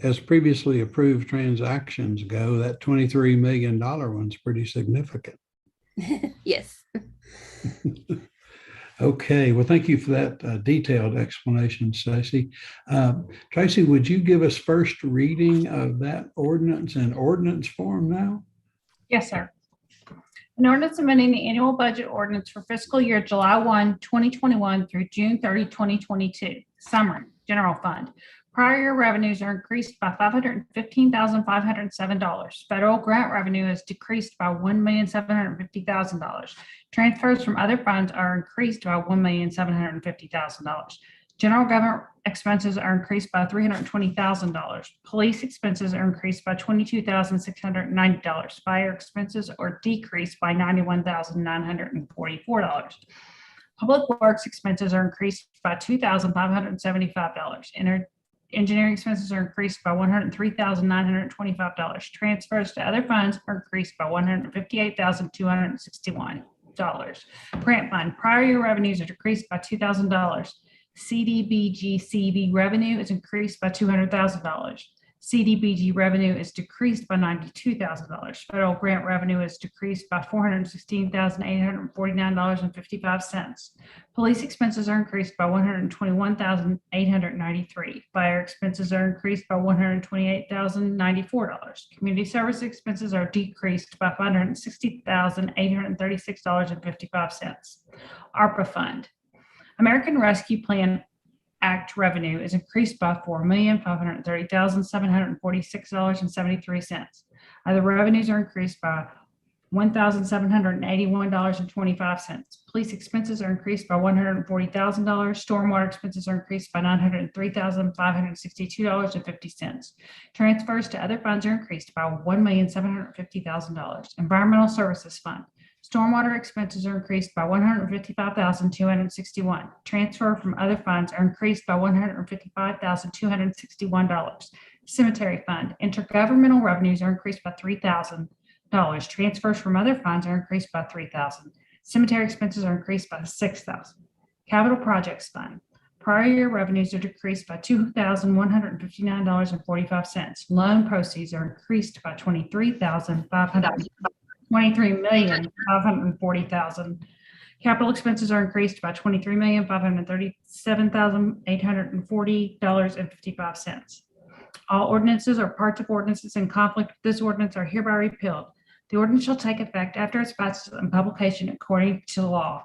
as previously approved transactions go, that $23 million one's pretty significant. Yes. Okay, well, thank you for that detailed explanation, Stacy. Tracy, would you give us first reading of that ordinance in ordinance form now? Yes, sir. An ordinance amending the annual budget ordinance for fiscal year July 1, 2021 through June 30, 2022. Summary, general fund. Prior year revenues are increased by $515,507. Federal grant revenue is decreased by $1,750,000. Transfers from other funds are increased by $1,750,000. General government expenses are increased by $320,000. Police expenses are increased by $22,690. Fire expenses are decreased by $91,944. Public works expenses are increased by $2,575. Engineering expenses are increased by $103,925. Transfers to other funds are increased by $158,261. Grant fund, prior year revenues are decreased by $2,000. CDBG-CB revenue is increased by $200,000. CDBG revenue is decreased by $92,000. Federal grant revenue is decreased by $416,849.55. Police expenses are increased by $121,893. Fire expenses are increased by $128,094. Community service expenses are decreased by $560,836.55. ARPA fund. American Rescue Plan Act revenue is increased by $4,530,746.73. Other revenues are increased by $1,781.25. Police expenses are increased by $140,000. Stormwater expenses are increased by $903,562.50. Transfers to other funds are increased by $1,750,000. Environmental Services Fund. Stormwater expenses are increased by $155,261. Transfer from other funds are increased by $155,261. Cemetery fund. Intergovernmental revenues are increased by $3,000. Transfers from other funds are increased by $3,000. Cemetery expenses are increased by $6,000. Capital projects fund. Prior year revenues are decreased by $2,159.45. Loan proceeds are increased by $23,540,000. Capital expenses are increased by $23,537,840.55. All ordinances or parts of ordinances in conflict with this ordinance are hereby repealed. The ordinance shall take effect after its passage and publication according to law.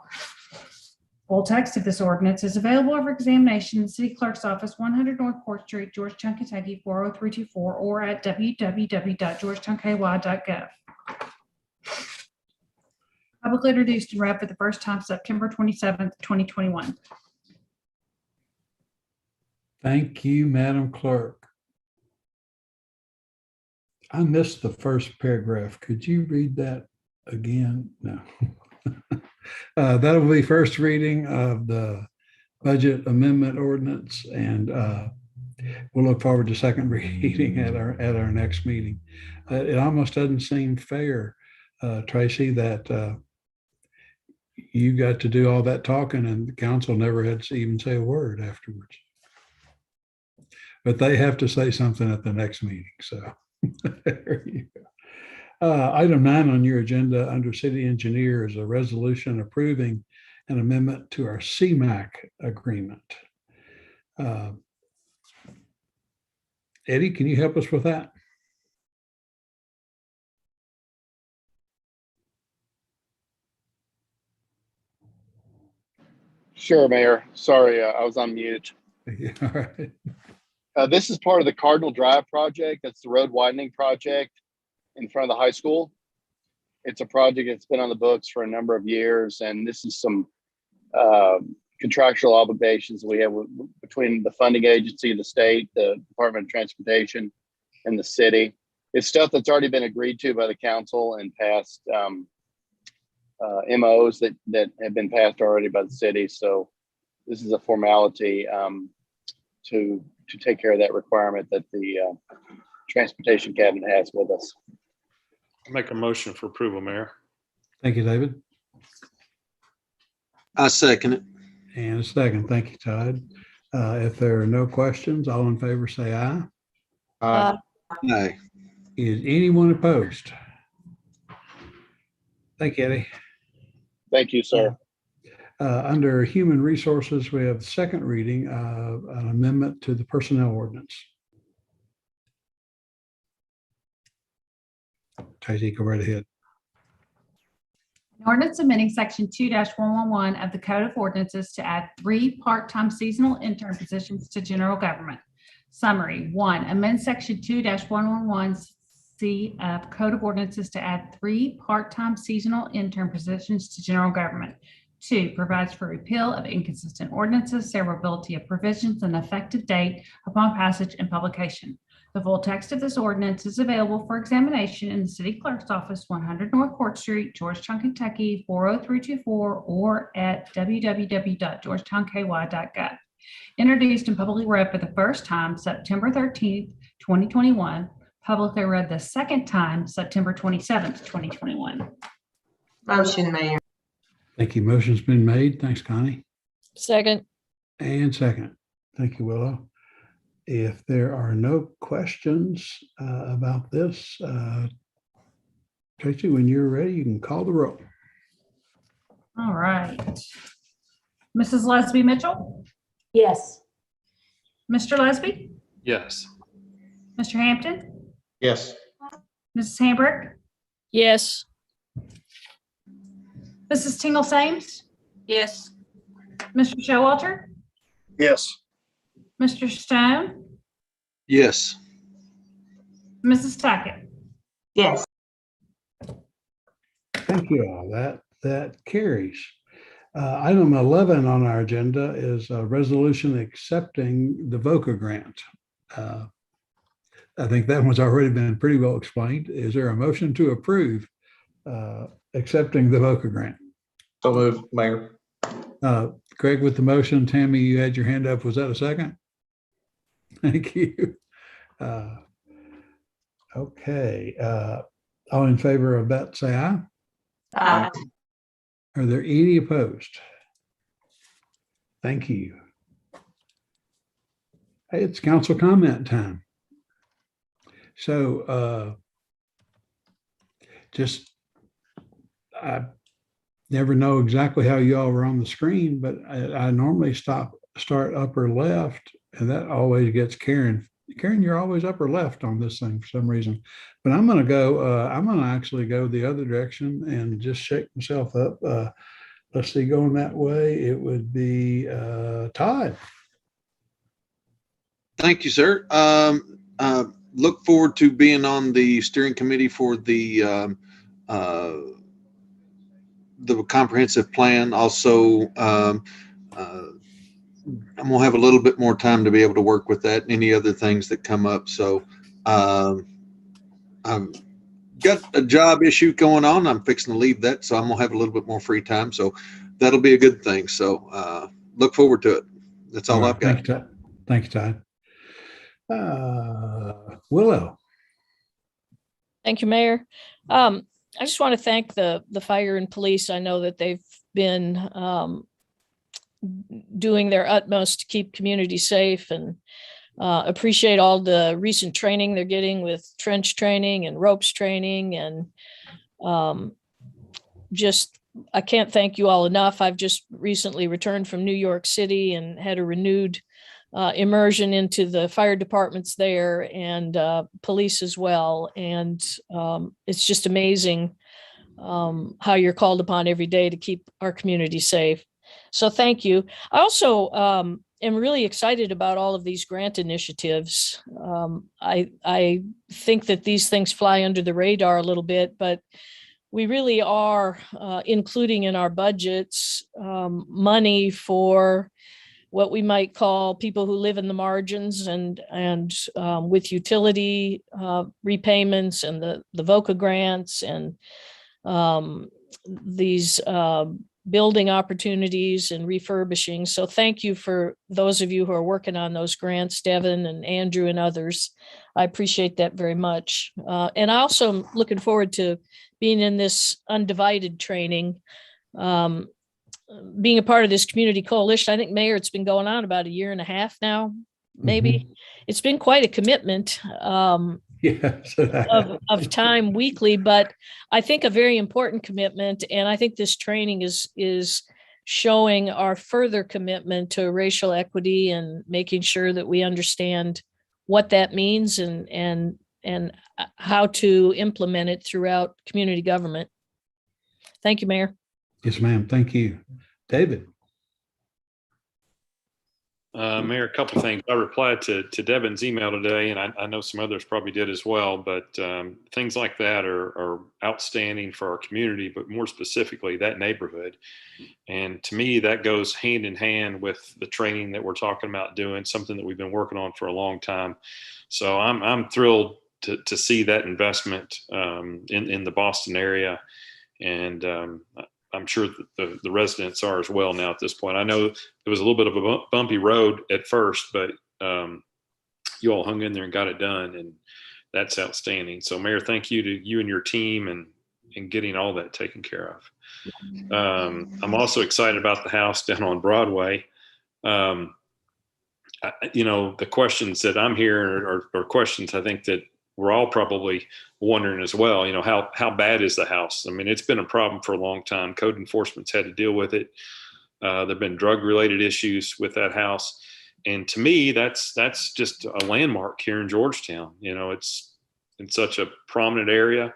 Full text of this ordinance is available for examination in the City Clerk's Office, 100 North Court Street, Georgetown, Kentucky, 40324, or at www.georgetownky.gov. Publicly introduced and read for the first time September 27th, 2021. Thank you, Madam Clerk. I missed the first paragraph. Could you read that again? No. That will be first reading of the budget amendment ordinance, and we'll look forward to second reading at our next meeting. It almost doesn't seem fair, Tracy, that you got to do all that talking and the council never had to even say a word afterwards. But they have to say something at the next meeting. So there you go. Item 9 on your agenda under city engineer is a resolution approving an amendment to our CMAQ agreement. Eddie, can you help us with that? Sure, Mayor. Sorry, I was on mute. Yeah, all right. This is part of the Cardinal Drive project. That's the road widening project in front of the high school. It's a project that's been on the books for a number of years, and this is some contractual obligations we have between the funding agency, the state, the Department of Transportation, and the city. It's stuff that's already been agreed to by the council and passed MOs that have been passed already by the city. So this is a formality to take care of that requirement that the Transportation Cabinet has with us. I'll make a motion for approval, Mayor. Thank you, David. I second it. And a second. Thank you, Todd. If there are no questions, all in favor say aye. Aye. Aye. Is anyone opposed? Thank you, Eddie. Thank you, sir. Under Human Resources, we have the second reading of an amendment to the personnel ordinance. Tracy, go right ahead. An ordinance amending section 2-111 of the Code of Ordinances to add 3 part-time seasonal intern positions to general government. Summary: 1, amend section 2-111C of Code of Ordinances to add 3 part-time seasonal intern positions to general government. 2, provides for repeal of inconsistent ordinances, severability of provisions, and effective date upon passage and publication. The full text of this ordinance is available for examination in the City Clerk's Office, 100 North Court Street, Georgetown, Kentucky, 40324, or at www.georgetownky.gov. Introduced and publicly read for the first time September 13th, 2021. Publicly read the second time September 27th, 2021. Motion, Mayor. Thank you. Motion's been made. Thanks, Connie. Second. And second. Thank you, Willow. If there are no questions about this, Tracy, when you're ready, you can call the roll. All right. Mrs. Lesby Mitchell, Yes. Mr. Lesby, Yes. Mr. Hampton, Yes. Mrs. Hambrick, Yes. Mrs. Tingle Sames, Yes. Mr. Showalter, Yes. Mr. Stone, Yes. Mrs. Tackett. Yes. Thank you all. That carries. Item 11 on our agenda is a resolution accepting the VOCA grant. I think that one's already been pretty well explained. Is there a motion to approve accepting the VOCA grant? So moved, Mayor. Craig with the motion. Tammy, you had your hand up. Was that a second? Thank you. Okay. All in favor of that, say aye. Aye. Are there any opposed? Thank you. Hey, it's council comment time. So I never know exactly how you all were on the screen, but I normally start upper left, and that always gets Karen. Karen, you're always upper left on this thing for some reason. But I'm going to actually go the other direction and just shake myself up. Let's see, going that way, it would be Todd. Thank you, sir. Look forward to being on the steering committee for the comprehensive plan. Also, I'm gonna have a little bit more time to be able to work with that and any other things that come up. So I've got a job issue going on. I'm fixing to leave that, so I'm gonna have a little bit more free time. So that'll be a good thing. So look forward to it. That's all I've got. Thank you, Todd. Willow. Thank you, Mayor. I just want to thank the fire and police. I know that they've been doing their utmost to keep communities safe, and appreciate all the recent training they're getting with trench training and ropes training. And I can't thank you all enough. I've just recently returned from New York City and had a renewed immersion into the fire departments there and police as well. And it's just amazing how you're called upon every day to keep our community safe. So thank you. I also am really excited about all of these grant initiatives. I think that these things fly under the radar a little bit, but we really are including in our budgets money for what we might call people who live in the margins, and with utility repayments and the VOCA grants and these building opportunities and refurbishing. So thank you for those of you who are working on those grants, Devin and Andrew and others. I appreciate that very much. And I also am looking forward to being in this undivided training, being a part of this community coalition. I think, Mayor, it's been going on about 1.5 years now. maybe it's been quite a commitment Yes. of time weekly, but I think a very important commitment. And I think this training is showing our further commitment to racial equity and making sure that we understand what that means and how to implement it throughout community government. Thank you, Mayor. Yes, ma'am. Thank you. David. Mayor, a couple things. I replied to Devin's email today, and I know some others probably did as well, but things like that are outstanding for our community, but more specifically that neighborhood. And to me, that goes hand in hand with the training that we're talking about doing, something that we've been working on for a long time. So I'm thrilled to see that investment in the Boston area. And I'm sure that the residents are as well now at this point. I know it was a little bit of a bumpy road at first, but you all hung in there and got it done, and that's outstanding. So, Mayor, thank you to you and your team and getting all that taken care of. I'm also excited about the house down on Broadway. The questions that I'm hearing are questions I think that we're all probably wondering as well, how bad is the house? I mean, it's been a problem for a long time. Code enforcement's had to deal with it. There've been drug related issues with that house. And to me, that's just a landmark here in Georgetown. It's in such a prominent area,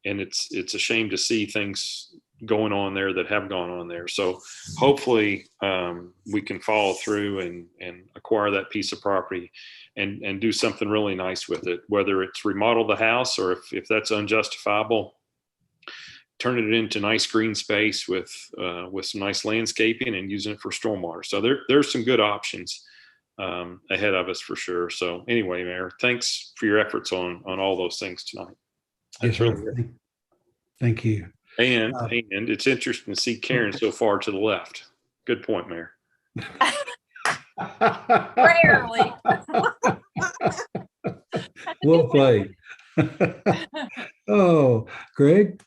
and it's a shame to see things going on there that have gone on there. So hopefully we can follow through and acquire that piece of property and do something really nice with it, whether it's remodel the house or if that's unjustifiable, turn it into nice green space with some nice landscaping and using it for stormwater. So there's some good options ahead of us for sure. So anyway, Mayor, thanks for your efforts on all those things tonight. Yes, sir. Thank you. And it's interesting to see Karen so far to the left. Good point, Mayor. Rarely. Well played. Oh, Greg.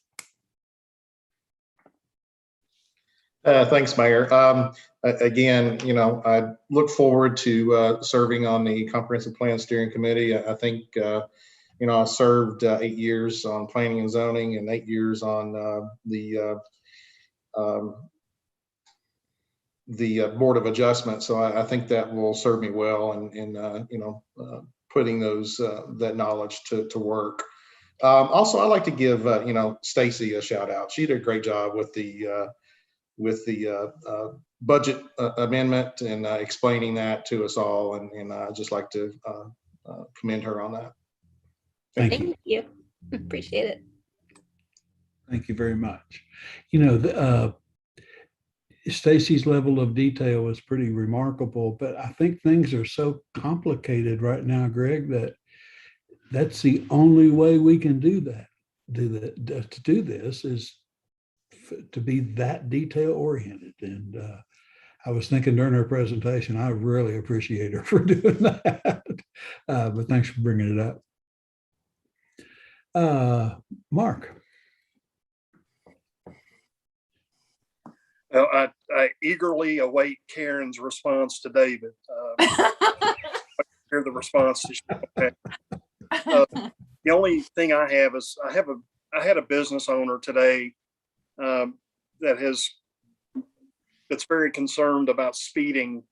Thanks, Mayor. Again, I look forward to serving on the Comprehensive Plan Steering Committee. I think, I served 8 years on planning and zoning and 8 years on the Board of Adjustment. So I think that will serve me well in putting that knowledge to work. Also, I'd like to give Stacy a shout out. She did a great job with the budget amendment and explaining that to us all, and I'd just like to commend her on that. Thank you. Appreciate it. Thank you very much. Stacy's level of detail is pretty remarkable, but I think things are so complicated right now, Greg, that's the only way we can do that. To do this is to be that detail oriented. And I was thinking during her presentation, I really appreciate her for doing that. But thanks for bringing it up. Mark. Well, I eagerly await Karen's response to David. Hear the response to the only thing I have is I had a business owner today that's very concerned about speeding,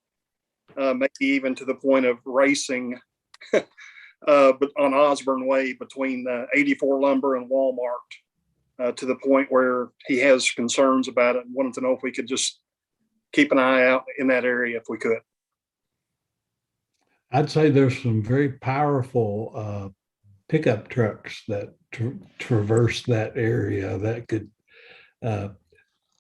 maybe even to the point of racing, but on Osborne Way between 84 Lumber and Walmart, to the point where he has concerns about it and wanted to know if we could just keep an eye out in that area if we could. I'd say there's some very powerful pickup trucks that traverse that area that could.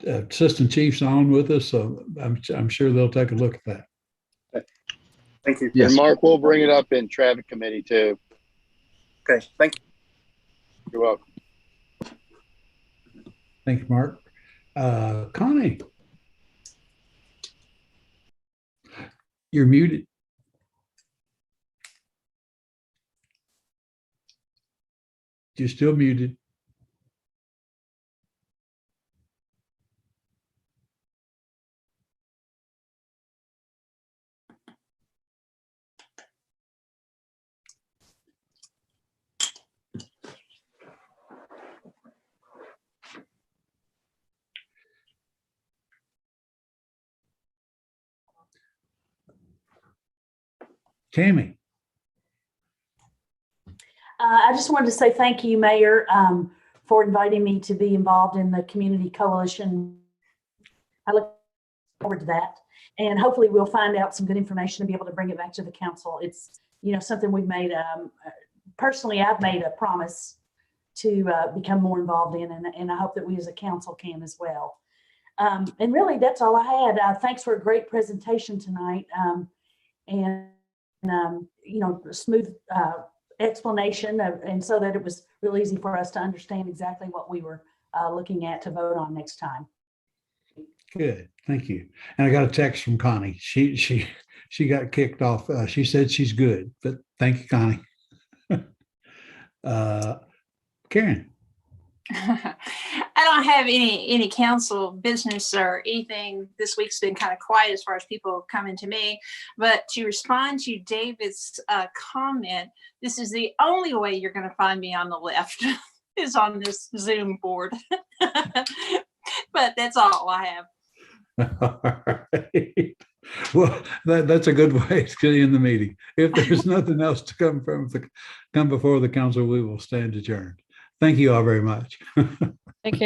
Assistant Chief's on with us, so I'm sure they'll take a look at that. Thank you. Yes. And Mark, we'll bring it up in traffic committee too. Okay, thank you. You're welcome. Thank you, Mark. Connie, you're muted. You're still muted. Tammy. I just wanted to say thank you, Mayor, for inviting me to be involved in the Community Coalition. I look forward to that. And hopefully we'll find out some good information and be able to bring it back to the council. It's, something we've made, personally, I've made a promise to become more involved in, and I hope that we as a council can as well. And really, that's all I had. Thanks for a great presentation tonight. And smooth explanation, and so that it was real easy for us to understand exactly what we were looking at to vote on next time. Good, thank you. And I got a text from Connie. She got kicked off. She said she's good, but thank you, Connie. Karen. I don't have any council business or anything. This week's been kind of quiet as far as people coming to me. But to respond to David's comment, this is the only way you're going to find me on the left is on this Zoom board. But that's all I have. All right. Well, that's a good way to end the meeting. If there's nothing else to come before the council, we will stand adjourned. Thank you all very much. Take care.